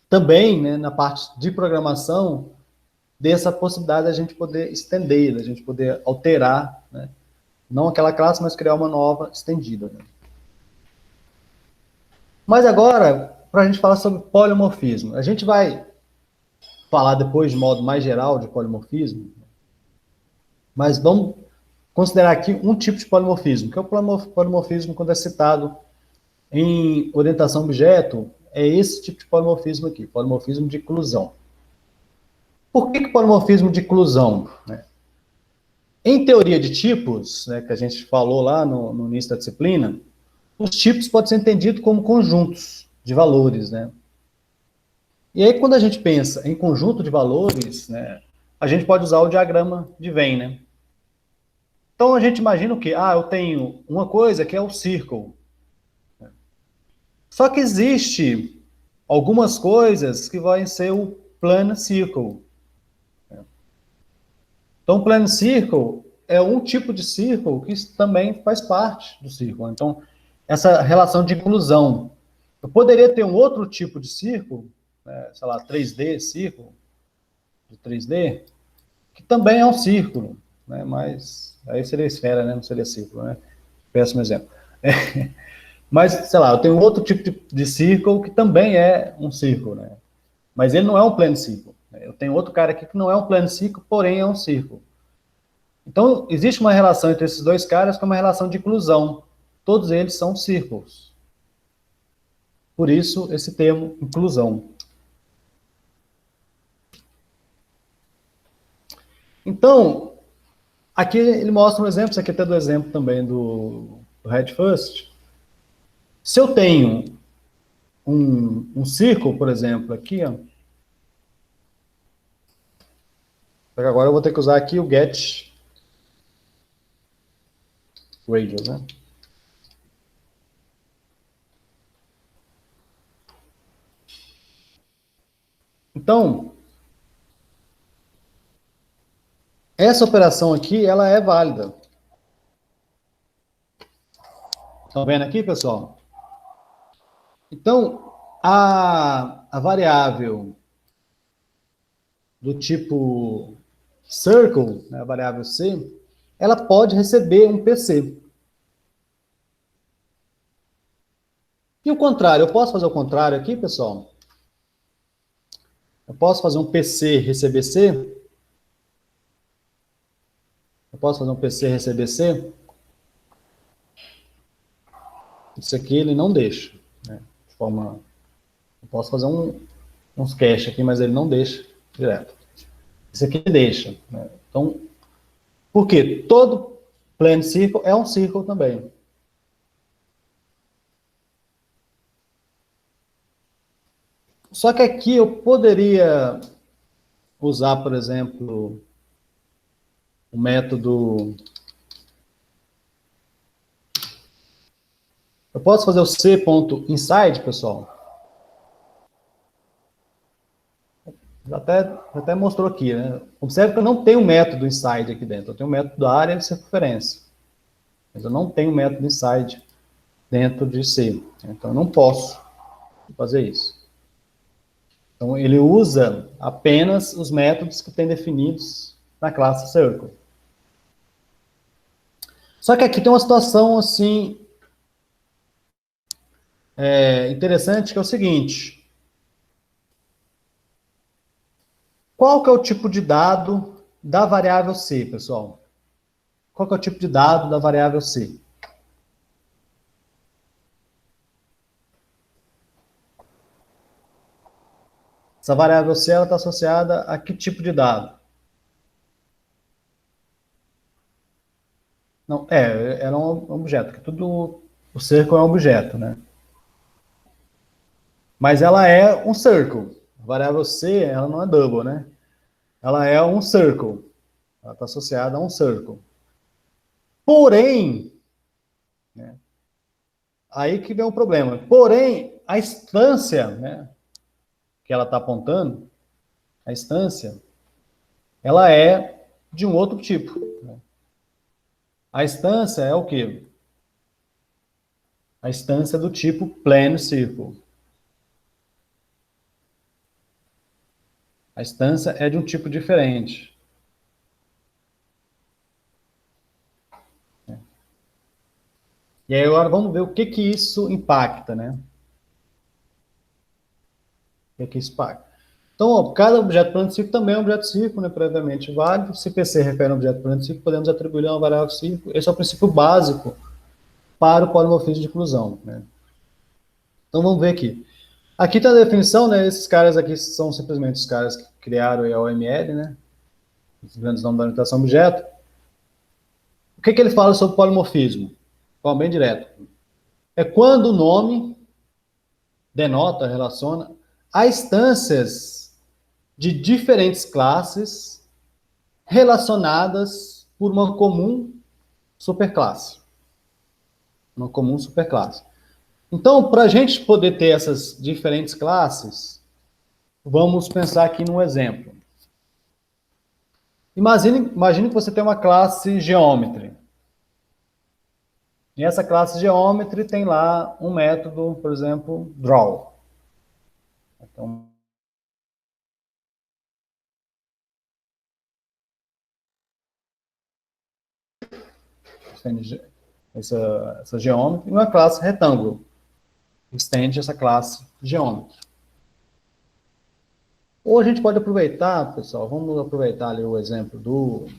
também, né, na parte de programação, dessa possibilidade da gente poder estender, da gente poder alterar, né? Não aquela classe, mas criar uma nova estendida. Né? Mas agora, para a gente falar sobre polimorfismo, a gente vai falar depois de modo mais geral de polimorfismo, mas vamos considerar aqui um tipo de polimorfismo, que é o polimorfismo quando é citado em orientação objeto, é esse tipo de polimorfismo aqui, polimorfismo de inclusão. Por que polimorfismo de inclusão? Em teoria de tipos, né, que a gente falou lá no início da disciplina, os tipos podem ser entendidos como conjuntos de valores, né? E aí, quando a gente pensa em conjunto de valores, né, a gente pode usar o diagrama de Venn, né? Então, a gente imagina o quê? Eu tenho uma coisa que é o círculo. Só que existe algumas coisas que vão ser o plano círculo. Então, o plano círculo é um tipo de círculo que também faz parte do círculo. Então, essa relação de inclusão. Eu poderia ter um outro tipo de círculo, né, sei lá, 3D, círculo, de 3D, que também é um círculo, né, mas aí seria esfera, né, não seria círculo, né? Péssimo exemplo. Mas, sei lá, eu tenho outro tipo de círculo que também é um círculo, né? Mas ele não é um plano círculo. Eu tenho outro cara aqui que não é um plano círculo, porém é um círculo. Então, existe uma relação entre esses dois caras que é uma relação de inclusão. Todos eles são círculos. Por isso, esse termo, inclusão. Então, aqui ele mostra um exemplo, isso aqui até do exemplo também do Red First. Se eu tenho um círculo, por exemplo, aqui, ó, agora eu vou ter que usar aqui o get radius, né? Então, essa operação aqui, ela é válida. Estão vendo aqui, pessoal? Então, a variável do tipo circle, né, a variável c, ela pode receber um PC. E o contrário, eu posso fazer o contrário aqui, pessoal? Eu posso fazer um PC receber C? Eu posso fazer um PC receber C? Isso aqui ele não deixa, né? De forma, eu posso fazer uns cache aqui, mas ele não deixa direto. Isso aqui deixa, né? Então, por quê? Todo plane circle é um círculo também. Só que aqui eu poderia usar, por exemplo, o método... Eu posso fazer o c.inside, pessoal? Até mostrou aqui, né? Observe que eu não tenho método inside aqui dentro. Eu tenho um método da área de circunferência. Mas eu não tenho método inside dentro de C. Então, eu não posso fazer isso. Então, ele usa apenas os métodos que tem definidos na classe Circle. Só que aqui tem uma situação, assim, interessante, que é o seguinte. Qual que é o tipo de dado da variável C, pessoal? Qual que é o tipo de dado da variável C? Essa variável C está associada a que tipo de dado? Não, era um objeto, que tudo, o circle é um objeto, né? Mas ela é um circle. A variável C, ela não é double, né? Ela é um circle. Ela está associada a um circle. Porém, né, aí que vem um problema. Porém, a instância, né, que ela está apontando, a instância, ela é de um outro tipo. Né? A instância é o quê? A instância do tipo plane circle. A instância é de um tipo diferente. E aí agora vamos ver o que que isso impacta, né? O que que isso impacta? Então, ó, cada objeto plano de ciclo também é um objeto ciclo, né, previamente válido. Se PC refere a um objeto plano de ciclo, podemos atribuir a uma variável ciclo. Esse é o princípio básico para o polimorfismo de inclusão, né? Então, vamos ver aqui. Aqui está a definição, né? Esses caras aqui são simplesmente os caras que criaram a OML, né? Os grandes nomes da orientação objeto. O que que ele fala sobre polimorfismo? Bom, bem direto. É quando o nome denota, relaciona a instâncias de diferentes classes relacionadas por uma comum superclasse. Uma comum superclasse. Então, para a gente poder ter essas diferentes classes, vamos pensar aqui num exemplo. Imagine que você tem uma classe Geometry. E essa classe Geometry tem lá um método, por exemplo, draw. Então, estende essa Geometry, e uma classe Rectangle. Estende essa classe Geometry. Ou a gente pode aproveitar, pessoal, vamos aproveitar ali o exemplo do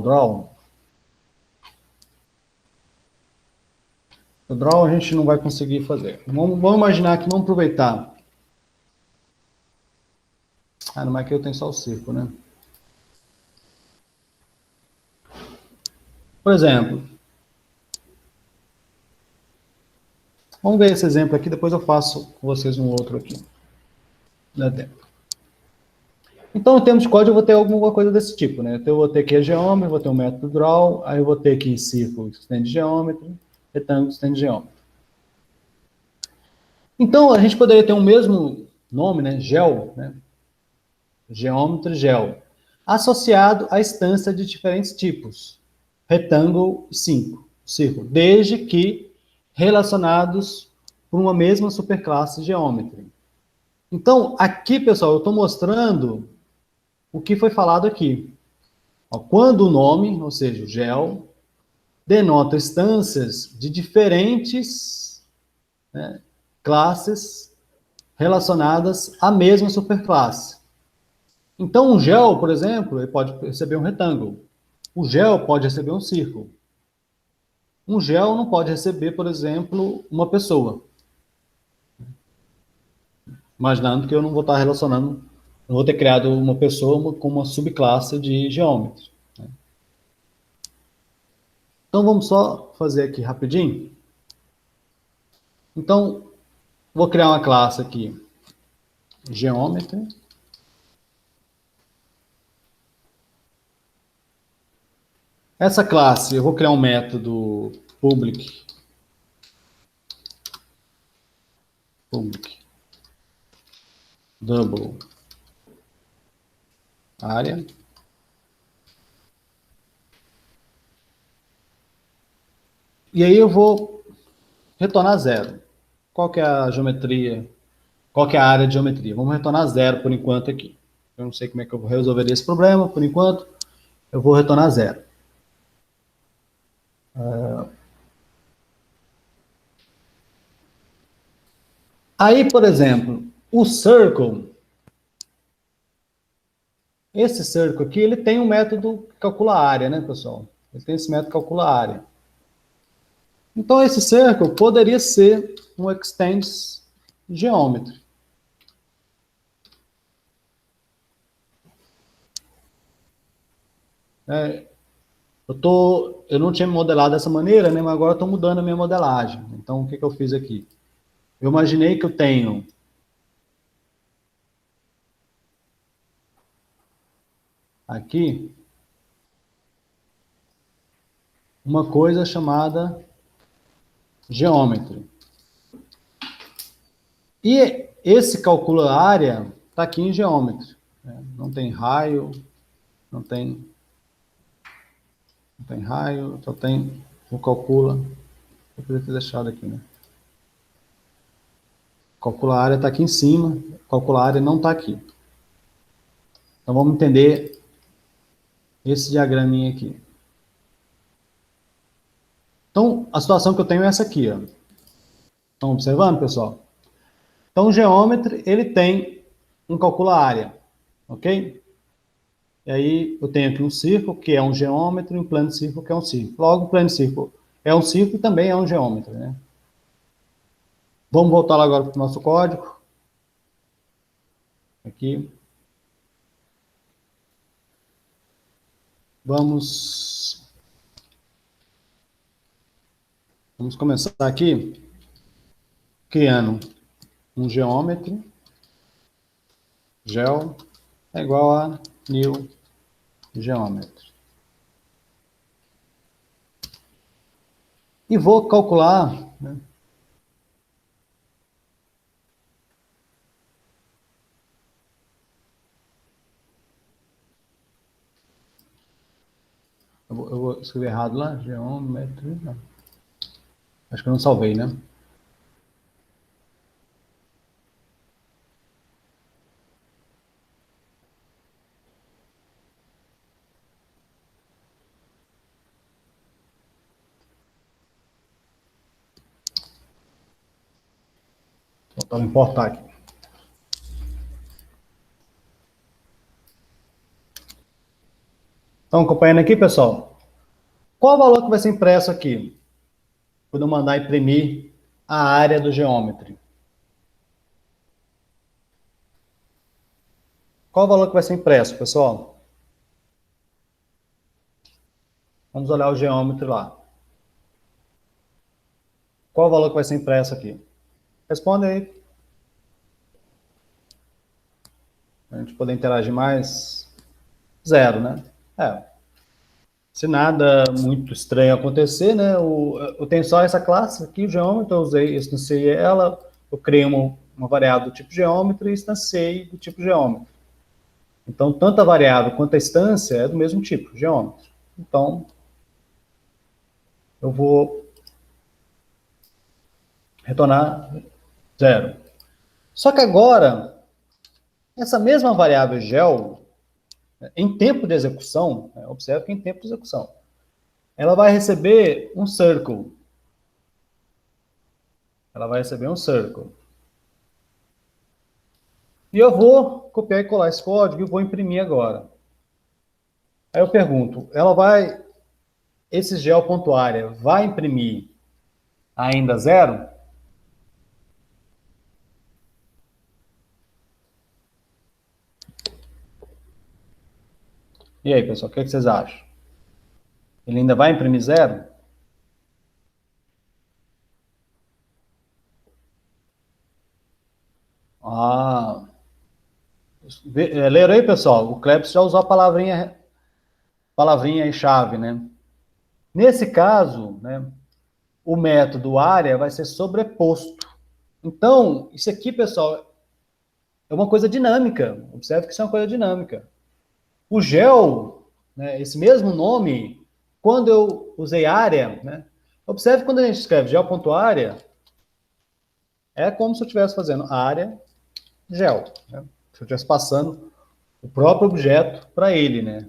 draw. O draw a gente não vai conseguir fazer. Vamos imaginar que vamos aproveitar. Ah, no aqui eu tenho só o círculo, né? Por exemplo, vamos ver esse exemplo aqui, depois eu faço com vocês um outro aqui. Dá tempo. Então, em termos de código, eu vou ter alguma coisa desse tipo, né? Então, eu vou ter aqui a geometry, vou ter o método draw, aí eu vou ter aqui círculo extend geometry, retângulo extend geometry. Então, a gente poderia ter um mesmo nome, né? Gel, né? Geometry, gel, associado à instância de diferentes tipos, retângulo e círculo, desde que relacionados por uma mesma superclasse geometry. Então, aqui, pessoal, eu estou mostrando o que foi falado aqui. Quando o nome, ou seja, o gel, denota instâncias de diferentes, né, classes relacionadas à mesma superclasse. Então, um gel, por exemplo, ele pode receber um retângulo. O gel pode receber um círculo. Um gel não pode receber, por exemplo, uma pessoa. Imaginando que eu não vou estar relacionando, não vou ter criado uma pessoa com uma subclasse de geômetros. Então, vamos só fazer aqui rapidinho. Então, vou criar uma classe aqui, geometry. Essa classe, eu vou criar um método public double área. E aí eu vou retornar zero. Qual que é a geometria? Qual que é a área de geometria? Vamos retornar zero por enquanto aqui. Eu não sei como é que eu vou resolver esse problema, por enquanto eu vou retornar zero. Aí, por exemplo, o circle, esse circle aqui, ele tem um método que calcula a área, né, pessoal? Ele tem esse método que calcula a área. Então, esse circle poderia ser um extends geometry. Eu não tinha modelado dessa maneira, né, mas agora eu estou mudando a minha modelagem. Então, o que eu fiz aqui? Eu imaginei que eu tenho aqui uma coisa chamada geometry. E esse calcula a área está aqui em geometry. Não tem raio, não tem raio, só tem o calcula. Eu poderia ter deixado aqui, né? Calcula a área está aqui em cima, calcula a área não está aqui. Então vamos entender esse diagraminha aqui. Então, a situação que eu tenho é essa aqui, ó. Estão observando, pessoal? Então, o geometry, ele tem um calcula área, ok? E aí, eu tenho aqui um círculo, que é um geômetro, e um plano de círculo, que é um círculo. Logo, o plano de círculo é um círculo e também é um geômetro, né? Vamos voltar lá agora para o nosso código. Aqui. Vamos começar aqui criando um geômetro. Gel é igual a new geômetro. E vou calcular, né, eu vou escrever errado lá, geômetro, não. Acho que eu não salvei, né? Vou importar aqui. Estão acompanhando aqui, pessoal? Qual o valor que vai ser impresso aqui? quando eu mandar imprimir a área do geometry. Qual o valor que vai ser impresso, pessoal? Vamos olhar o geometry lá. Qual o valor que vai ser impresso aqui? Responde aí. A gente poder interagir mais. 0, né? Se nada muito estranho acontecer, né? Eu tenho só essa classe aqui, o geômetro, eu usei, instanciei ela, eu criei uma variável do tipo geômetro e instanciei do tipo geômetro. Então, tanto a variável quanto a instância é do mesmo tipo, geômetro. Então, eu vou retornar 0. Só que agora, essa mesma variável gel, em tempo de execução, observe que em tempo de execução, ela vai receber um circle. Ela vai receber um circle. E eu vou copiar e colar esse código e vou imprimir agora. Aí eu pergunto, esse gel.área vai imprimir ainda 0? E aí, pessoal, o que vocês acham? Ele ainda vai imprimir 0? Ah, leram aí, pessoal? O Klebs já usou a palavrinha e chave, né? Nesse caso, né, o método área vai ser sobreposto. Então, isso aqui, pessoal, é uma coisa dinâmica. Observe que isso é uma coisa dinâmica. O gel, né, esse mesmo nome, quando eu usei área, né, observe quando a gente escreve gel.área, é como se eu estivesse fazendo área gel. Né? Se eu estivesse passando o próprio objeto para ele, né,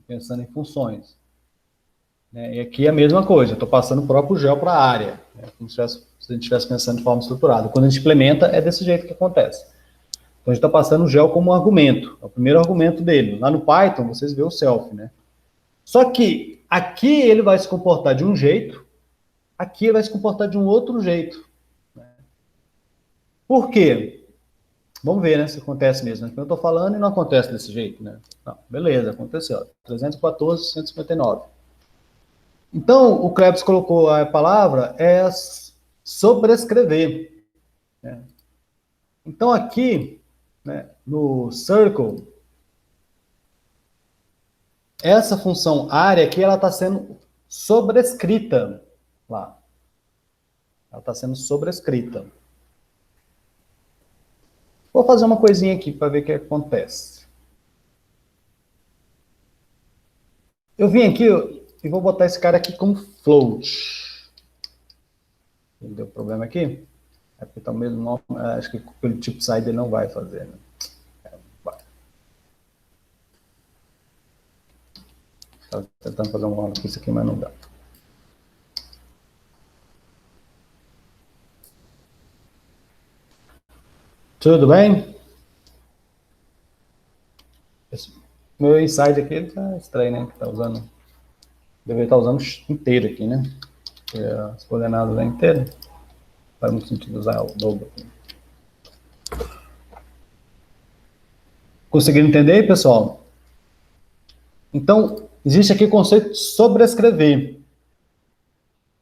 pensando em funções. Né? E aqui é a mesma coisa, eu estou passando o próprio gel para a área, né, como se a gente estivesse pensando de forma estruturada. Quando a gente implementa, é desse jeito que acontece. Então, a gente está passando o gel como um argumento, é o primeiro argumento dele. Lá no Python, vocês vê o self, né? Só que aqui ele vai se comportar de um jeito, aqui ele vai se comportar de um outro jeito. Por quê? Vamos ver, né, se acontece mesmo. Eu estou falando e não acontece desse jeito, né? Não, beleza, aconteceu. 314, 159. Então, o Krebs colocou a palavra sobrescrever. Né? Então, aqui, né, no circle, essa função área aqui, ela está sendo sobrescrita lá. Ela está sendo sobrescrita. Vou fazer uma coisinha aqui para ver o que acontece. Eu vim aqui e vou botar esse cara aqui como float. Deu problema aqui? É porque tá o mesmo nome. Acho que pelo tipo side ele não vai fazer. Né? Estava tentando fazer um maluquice aqui, mas não dá. Tudo bem? Esse meu inside aqui ele tá estranho, né? Que tá usando. Deveria estar usando inteiro aqui, né? Porque as coordenadas é inteiro. Faz muito sentido usar o dobro aqui. Conseguiram entender aí, pessoal? Então, existe aqui o conceito de sobrescrever.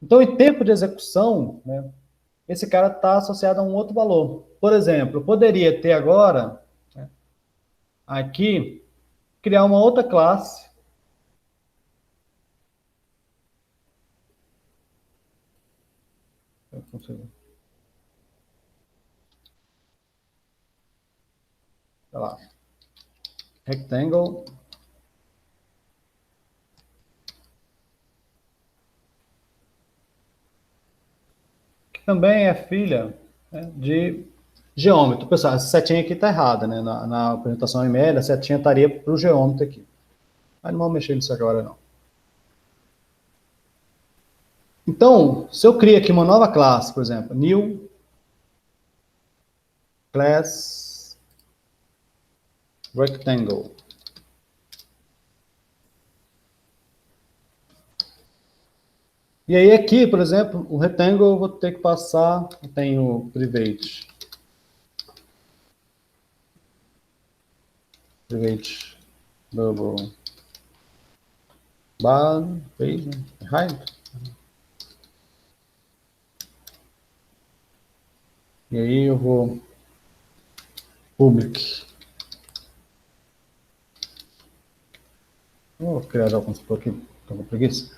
Então, em tempo de execução, né, esse cara está associado a um outro valor. Por exemplo, eu poderia ter agora, né, aqui, criar uma outra classe. Eu consigo. Sei lá. Rectangle. Que também é filha, né, de geômetro. Pessoal, essa setinha aqui está errada, né? Na apresentação e-mail, a setinha estaria para o geômetro aqui. Mas não vamos mexer nisso agora, não. Então, se eu crio aqui uma nova classe, por exemplo, new class rectangle. E aí aqui, por exemplo, o retângulo eu vou ter que passar, eu tenho private double bar, page, height. E aí eu vou public. Vou criar alguns por aqui, estou com preguiça.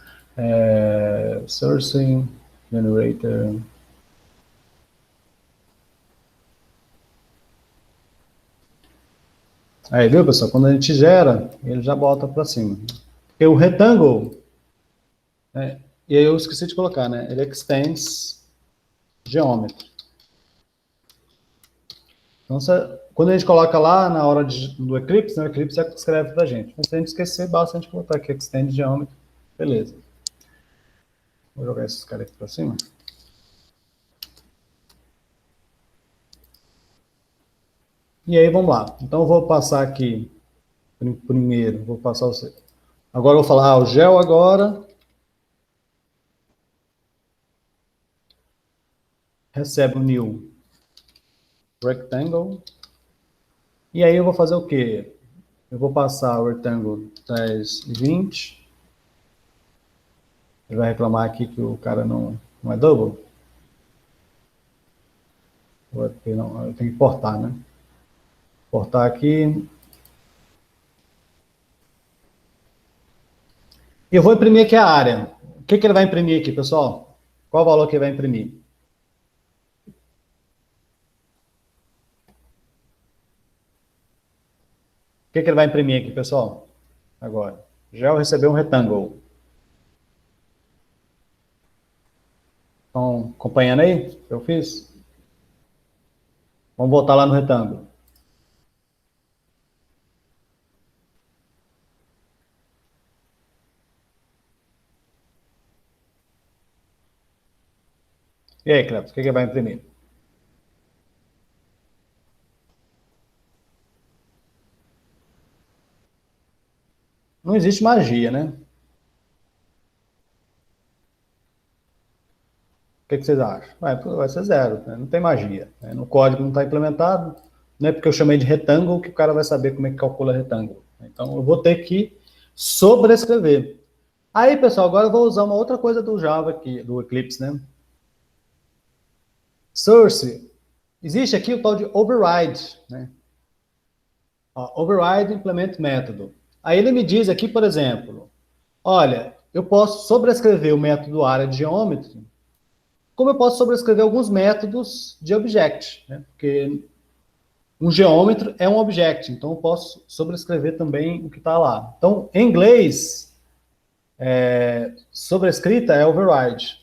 Sourcing, generator. Aí, viu, pessoal? Quando a gente gera, ele já bota para cima. Porque o retângulo, e aí eu esqueci de colocar, né? Ele extends geometry. Então, quando a gente coloca lá na hora do Eclipse, né, o Eclipse escreve para a gente. Mas se a gente esquecer, basta a gente botar aqui extend geometry. Beleza. Vou jogar esses caras aqui para cima. E aí, vamos lá. Então, eu vou passar aqui, primeiro, vou passar o... Agora eu vou falar, o gel agora recebe o new rectangle. E aí eu vou fazer o quê? Eu vou passar o retângulo 10 e 20. Ele vai reclamar aqui que o cara não é double. Eu tenho que importar, né? Importar aqui. E eu vou imprimir aqui a área. O que ele vai imprimir aqui, pessoal? Qual o valor que ele vai imprimir? O que ele vai imprimir aqui, pessoal? Agora. Gel recebeu um retângulo. Estão acompanhando aí o que eu fiz? Vamos voltar lá no retângulo. E aí, Cleber, o que ele vai imprimir? Não existe magia, né? O que vocês acham? Vai ser zero, né? Não tem magia. Né? No código não está implementado, não é porque eu chamei de retângulo que o cara vai saber como é que calcula retângulo. Então, eu vou ter que sobrescrever. Aí, pessoal, agora eu vou usar uma outra coisa do Java aqui, do Eclipse, né? Source. Existe aqui o tal de override, né? Ó, override implement método. Aí ele me diz aqui, por exemplo, olha, eu posso sobrescrever o método área de geometry, como eu posso sobrescrever alguns métodos de object, né? Porque um geômetro é um object, então eu posso sobrescrever também o que está lá. Então, em inglês, sobrescrita é override.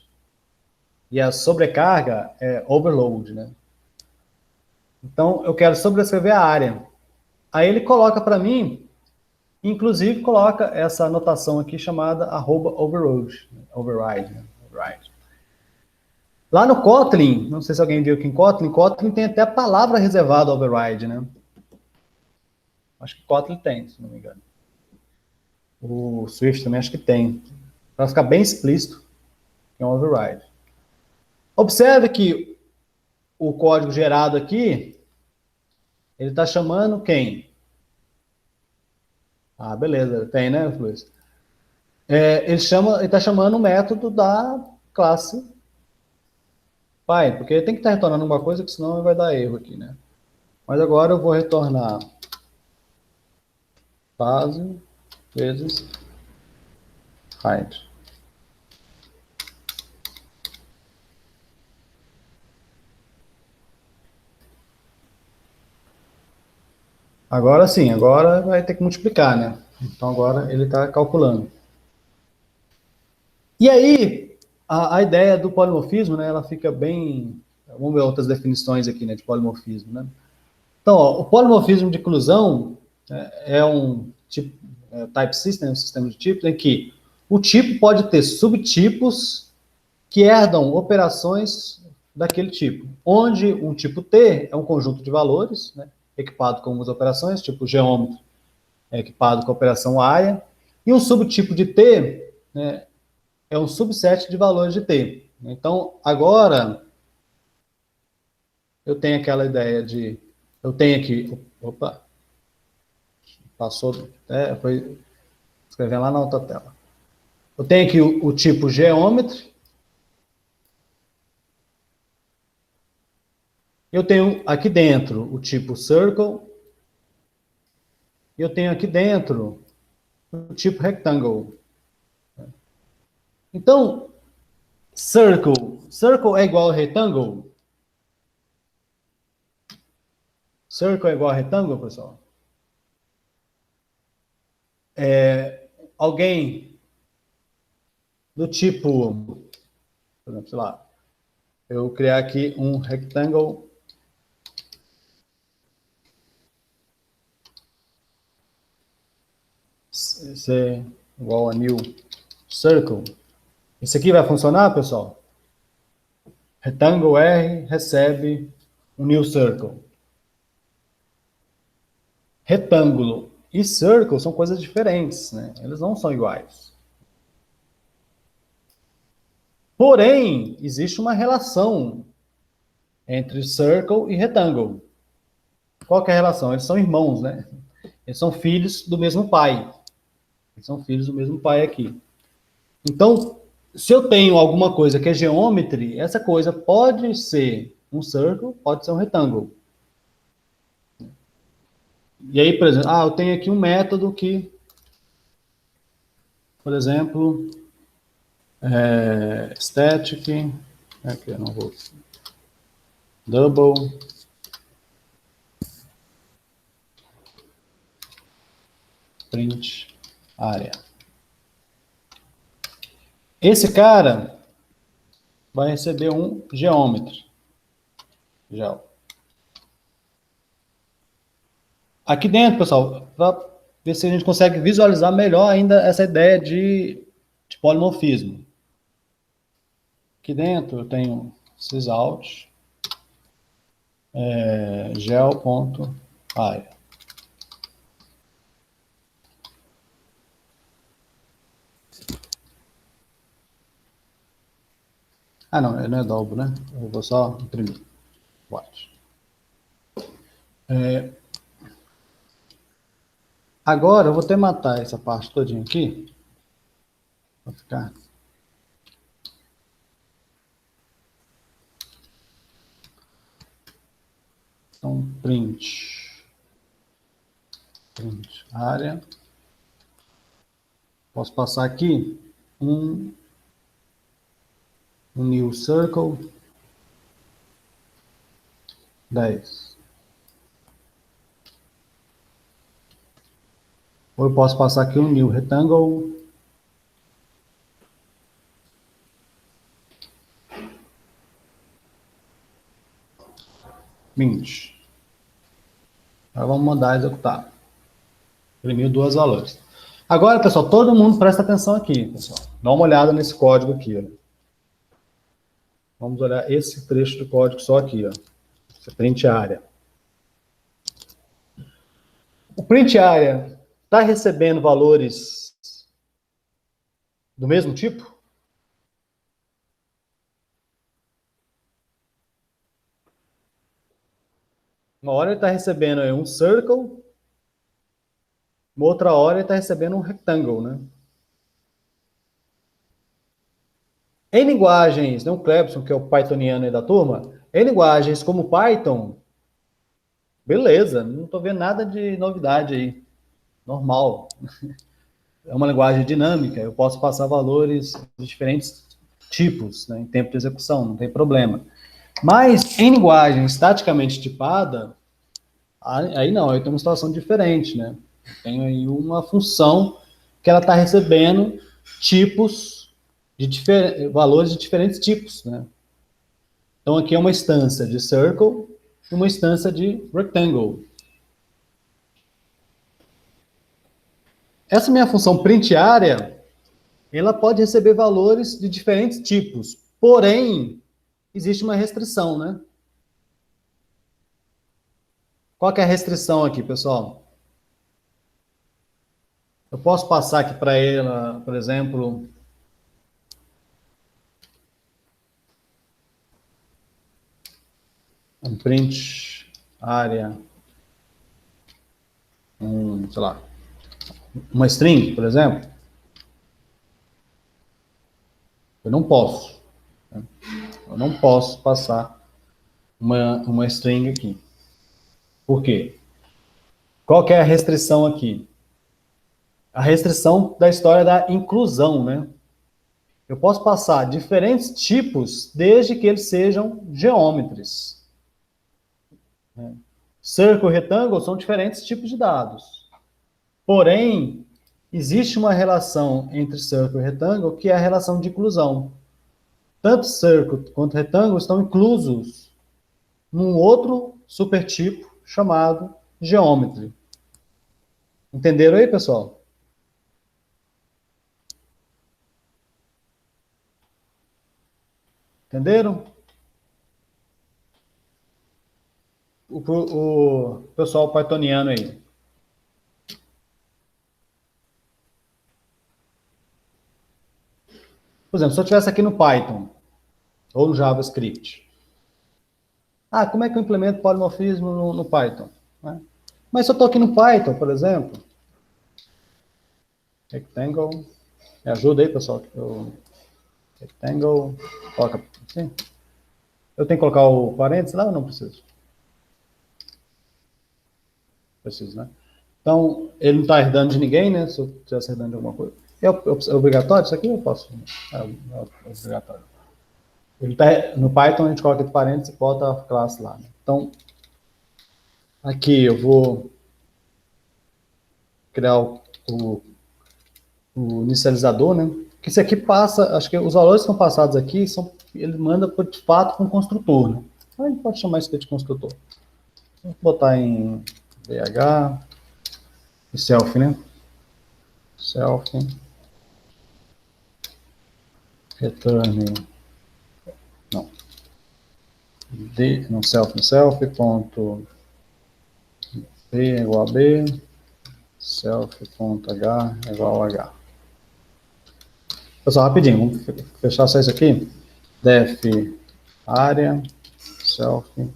E a sobrecarga é overload, né? Então, eu quero sobrescrever a área. Aí ele coloca para mim, inclusive coloca essa anotação aqui chamada @override, override, né? Override. Lá no Kotlin, não sei se alguém viu aqui em Kotlin tem até a palavra reservada override, né? Acho que Kotlin tem, se não me engano. O Swift também acho que tem. Para ficar bem explícito, é um override. Observe que o código gerado aqui, ele está chamando quem? Ah, beleza, tem, né, Luiz? Ele está chamando o método da classe pai, porque ele tem que estar retornando alguma coisa, que senão vai dar erro aqui, né? Mas agora eu vou retornar base vezes height. Agora sim, agora vai ter que multiplicar, né? Então agora ele está calculando. E aí, a ideia do polimorfismo, né, ela fica bem... Vamos ver outras definições aqui, né, de polimorfismo, né? Então, ó, o polimorfismo de inclusão é um tipo, type system, um sistema de tipos, em que o tipo pode ter subtipos que herdam operações daquele tipo, onde um tipo T é um conjunto de valores, né, equipado com algumas operações, tipo geômetro é equipado com a operação área, e um subtipo de T, né, é um subset de valores de T. Então, agora, eu tenho aquela ideia de... Eu tenho aqui... Opa! Passou... foi escrevendo lá na outra tela. Eu tenho aqui o tipo Geometry. Eu tenho aqui dentro o tipo Circle. E eu tenho aqui dentro o tipo Rectangle. Então, Circle é igual a Rectangle? Circle é igual a Rectangle, pessoal? Alguém do tipo, por exemplo, sei lá, eu criar aqui um Rectangle C igual a New Circle. Isso aqui vai funcionar, pessoal? Retângulo R recebe um New Circle. Retângulo e Circle são coisas diferentes, né? Eles não são iguais. Porém, existe uma relação entre Circle e Retângulo. Qual que é a relação? Eles são irmãos, né? Eles são filhos do mesmo pai. Eles são filhos do mesmo pai aqui. Então, se eu tenho alguma coisa que é geometry, essa coisa pode ser um circle, pode ser um retângulo. E aí, por exemplo, eu tenho aqui um método que, por exemplo, static, aqui eu não vou, double, print área. Esse cara vai receber um geometry. Geo. Aqui dentro, pessoal, para ver se a gente consegue visualizar melhor ainda essa ideia de polimorfismo. Aqui dentro eu tenho sysout, gel.area. Não é double, né? Eu vou só imprimir. Watch. Agora eu vou até matar essa parte todinha aqui. Vai ficar. Então, print área. Posso passar aqui um new circle 10. Ou eu posso passar aqui um new rectangle 20. Agora vamos mandar executar. Imprimiu duas valores. Agora, pessoal, todo mundo presta atenção aqui, pessoal. Dá uma olhada nesse código aqui, ó. Vamos olhar esse trecho do código só aqui, ó. Esse print área. O print área está recebendo valores do mesmo tipo? Uma hora ele está recebendo um circle, uma outra hora ele está recebendo um rectangle, né? Em linguagens, né, o Clebson, que é o pythoniano aí da turma, em linguagens como Python, beleza, não estou vendo nada de novidade aí, normal. É uma linguagem dinâmica, eu posso passar valores de diferentes tipos, né, em tempo de execução, não tem problema. Mas em linguagem estaticamente tipada, aí não, aí tem uma situação diferente, né? Tem aí uma função que ela está recebendo tipos valores de diferentes tipos, né? Então aqui é uma instância de circle e uma instância de rectangle. Essa minha função print área, ela pode receber valores de diferentes tipos, porém, existe uma restrição, né? Qual que é a restrição aqui, pessoal? Eu posso passar aqui para ela, por exemplo, um print área, sei lá, uma string, por exemplo, eu não posso. Né? Eu não posso passar uma string aqui. Por quê? Qual que é a restrição aqui? A restrição da história da inclusão, né? Eu posso passar diferentes tipos desde que eles sejam geômetros. Circle e retângulo são diferentes tipos de dados. Porém, existe uma relação entre circle e retângulo que é a relação de inclusão. Tanto circle quanto retângulo estão inclusos num outro supertipo chamado geometry. Entenderam aí, pessoal? Entenderam? O pessoal pythoniano aí. Por exemplo, se eu estivesse aqui no Python ou no JavaScript, como é que eu implemento polimorfismo no Python? Né? Mas se eu estou aqui no Python, por exemplo, rectangle, me ajuda aí, pessoal. Rectangle, coloca assim. Eu tenho que colocar o parênteses lá ou não preciso? Preciso, né? Então, ele não está herdando de ninguém, né? Se eu estivesse herdando de alguma coisa. É obrigatório isso aqui? Eu posso? É obrigatório. Ele tá, no Python, a gente coloca entre parênteses e bota a classe lá. Né? Então, aqui eu vou criar o inicializador, né? Que isso aqui passa, acho que os valores que são passados aqui, ele manda, de fato, para um construtor, né? A gente pode chamar isso aqui de construtor. Vou botar em BH, e self, né? Self, return, não, no self, ponto B é igual a B, self.h é igual a h. Pessoal, rapidinho, vamos fechar só isso aqui. Def área, self,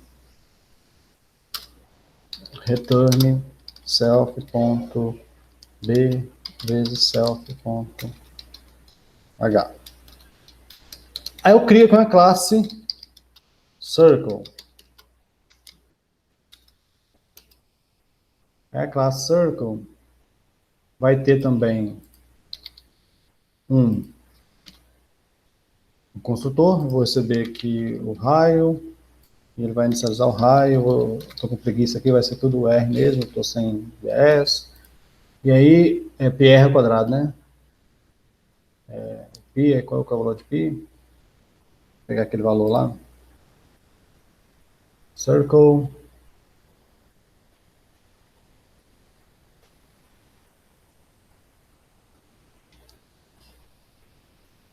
return, self.b vezes self.h. Aí eu crio com a classe circle. A classe circle vai ter também um construtor, vou receber aqui o raio, e ele vai inicializar o raio, estou com preguiça aqui, vai ser tudo R mesmo, estou sem VS, e aí é PR ao quadrado, né? Pi, qual é o valor de pi? Vou pegar aquele valor lá. Circle.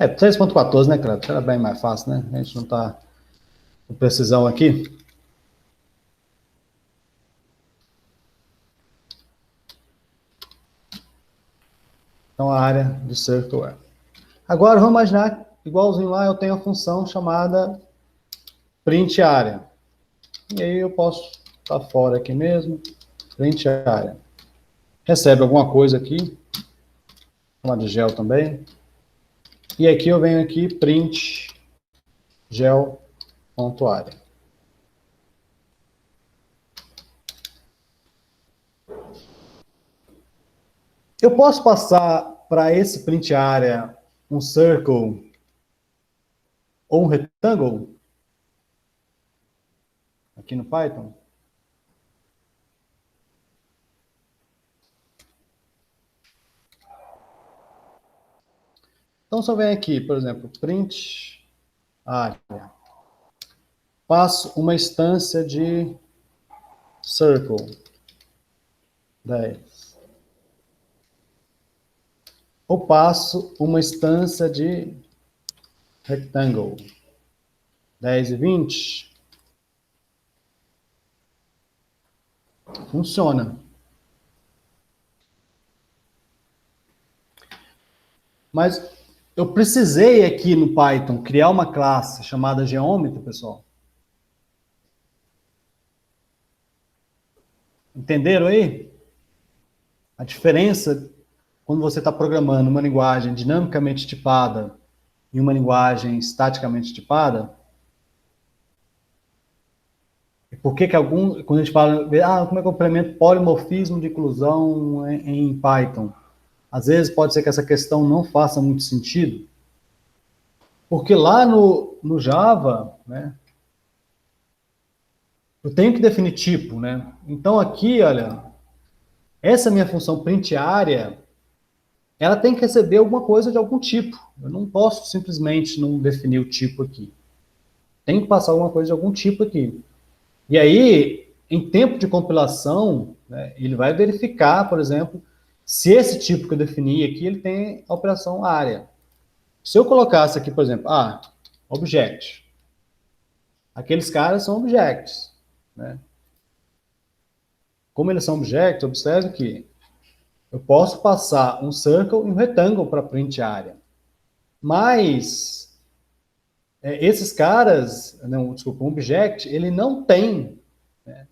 É, 3.14, né, cara? Era bem mais fácil, né? A gente não tá com precisão aqui. Então, a área de circle é. Agora, vamos imaginar, igualzinho lá, eu tenho a função chamada print área. E aí eu posso estar fora aqui mesmo, print área. Recebe alguma coisa aqui, chamada de gel também. E aqui eu venho aqui, print gel.área. Eu posso passar para esse print área um circle ou um retângulo aqui no Python? Então, se eu venho aqui, por exemplo, print área, passo uma instância de circle 10. Ou passo uma instância de rectangle 10 e 20. Funciona. Mas eu precisei aqui no Python criar uma classe chamada geômetro, pessoal. Entenderam aí? A diferença quando você está programando uma linguagem dinamicamente tipada e uma linguagem estaticamente tipada? E por que quando a gente fala, como é que eu implemento polimorfismo de inclusão em Python? Às vezes pode ser que essa questão não faça muito sentido, porque lá no Java, né, eu tenho que definir tipo, né? Então aqui, olha, essa minha função print área, ela tem que receber alguma coisa de algum tipo. Eu não posso simplesmente não definir o tipo aqui. Tem que passar alguma coisa de algum tipo aqui. E aí, em tempo de compilação, né, ele vai verificar, por exemplo, se esse tipo que eu defini aqui, ele tem a operação área. Se eu colocasse aqui, por exemplo, object. Aqueles caras são objects, né? Como eles são objects, observe que eu posso passar um circle e um rectangle para print área. Mas esses caras, não, desculpa, um object, ele não tem, né,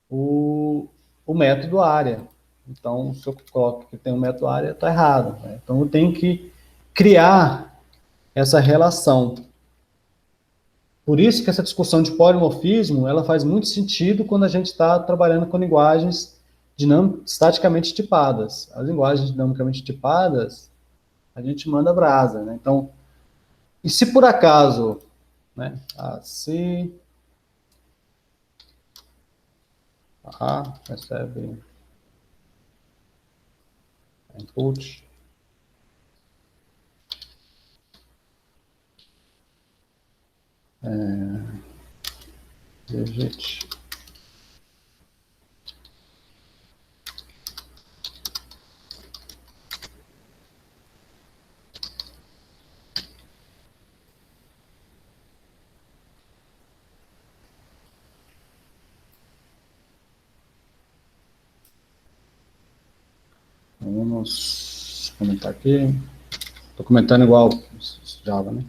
o método área. Então, se eu coloco que tem um método área, está errado, né? Então, eu tenho que criar essa relação. Por isso que essa discussão de polimorfismo, ela faz muito sentido quando a gente está trabalhando com linguagens estaticamente tipadas. As linguagens dinamicamente tipadas, a gente manda brasa, né? Então, e se por acaso, né, se recebe input, digit, vamos comentar aqui. Estou comentando igual Java, né?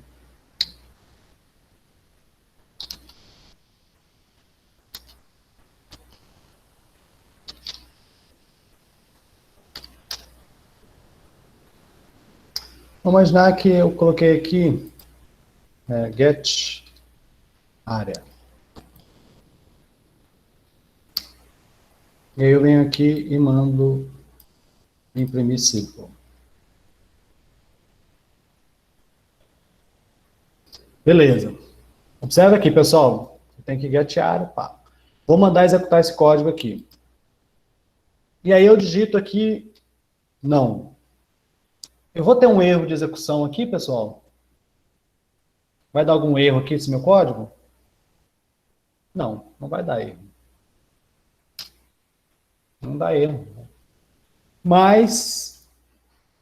Vamos imaginar que eu coloquei aqui get área. E aí eu venho aqui e mando imprimir simple. Beleza. Observa aqui, pessoal. Tem que get área, pá. Vou mandar executar esse código aqui. E aí eu digito aqui não. Eu vou ter um erro de execução aqui, pessoal? Vai dar algum erro aqui nesse meu código? Não, não vai dar erro. Não dá erro. Mas,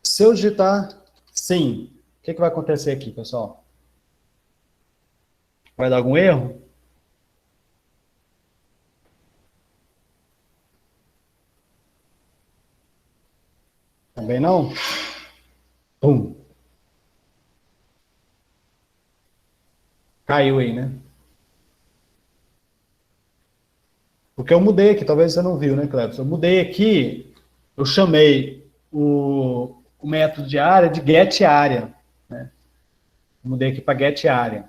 se eu digitar sim, o que vai acontecer aqui, pessoal? Vai dar algum erro? Também não? Pum. Caiu aí, né? Porque eu mudei aqui, talvez você não viu, né, Cleber? Eu mudei aqui, eu chamei o método de área de getArea, né? Mudei aqui para getArea.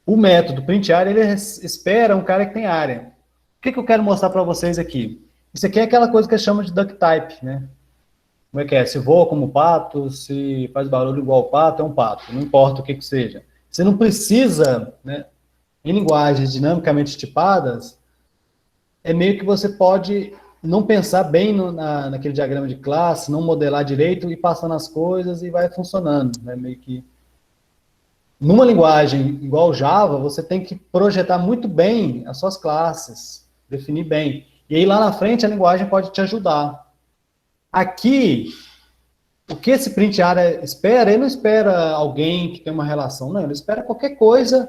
O método printArea, ele espera um cara que tem área. O que eu quero mostrar para vocês aqui? Isso aqui é aquela coisa que chama de duck type, né? Como é que é? Se voa como pato, se faz barulho igual pato, é um pato. Não importa o que seja. Você não precisa, né, em linguagens dinamicamente tipadas, é meio que você pode não pensar bem naquele diagrama de classe, não modelar direito e passando as coisas e vai funcionando, né? Meio que numa linguagem igual Java, você tem que projetar muito bem as suas classes, definir bem. E aí lá na frente a linguagem pode te ajudar. Aqui, o que esse print área espera, ele não espera alguém que tem uma relação, não, ele espera qualquer coisa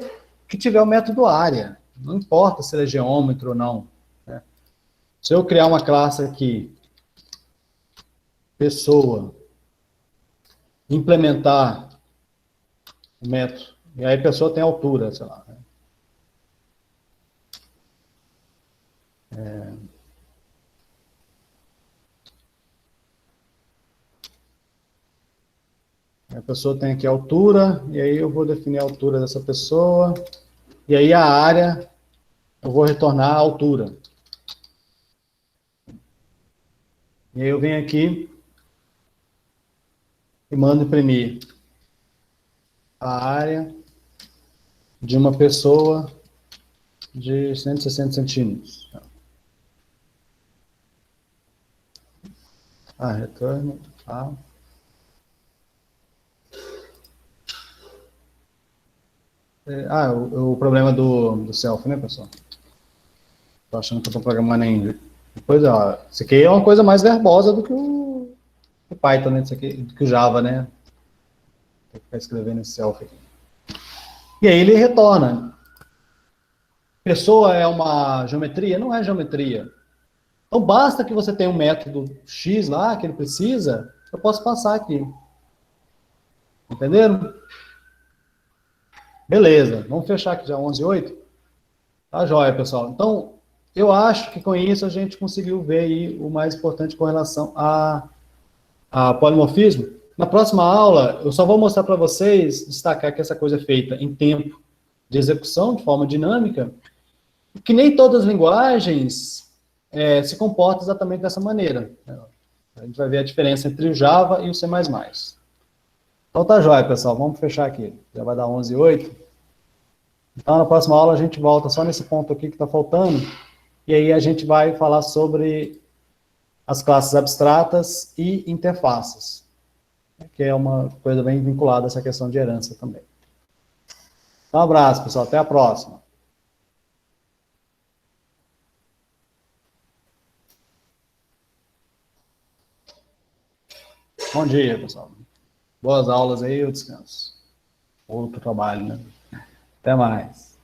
que tiver o método área. Não importa se ele é geômetro ou não. Né? Se eu criar uma classe aqui, pessoa, implementar o método, e aí a pessoa tem altura, sei lá. Né? A pessoa tem aqui a altura, e aí eu vou definir a altura dessa pessoa, e aí a área, eu vou retornar a altura. E aí eu venho aqui e mando imprimir a área de uma pessoa de 160 centímetros. Retorno a... o problema do self, né, pessoal? Tô achando que eu tô programando ainda. Depois, ó, isso aqui é uma coisa mais verbosa do que o Python, né? Isso aqui, do que o Java, né? Tem que ficar escrevendo esse self aqui. E aí ele retorna. Pessoa é uma geometria? Não é geometria. Então basta que você tenha um método X lá, que ele precisa, eu posso passar aqui. Entenderam? Beleza, vamos fechar aqui já 11:08. Tá joia, pessoal. Então, eu acho que com isso a gente conseguiu ver aí o mais importante com relação a polimorfismo. Na próxima aula, eu só vou mostrar para vocês, destacar que essa coisa é feita em tempo de execução, de forma dinâmica, que nem todas as linguagens se comportam exatamente dessa maneira. A gente vai ver a diferença entre o Java e o C++. Então tá jóia, pessoal. Vamos fechar aqui. Já vai dar 11:08. Então, na próxima aula, a gente volta só nesse ponto aqui que está faltando, e aí a gente vai falar sobre as classes abstratas e interfaces, que é uma coisa bem vinculada a essa questão de herança também. Então, um abraço, pessoal. Até a próxima. Bom dia, pessoal. Boas aulas aí, eu descanso. Outro trabalho, né? Até mais.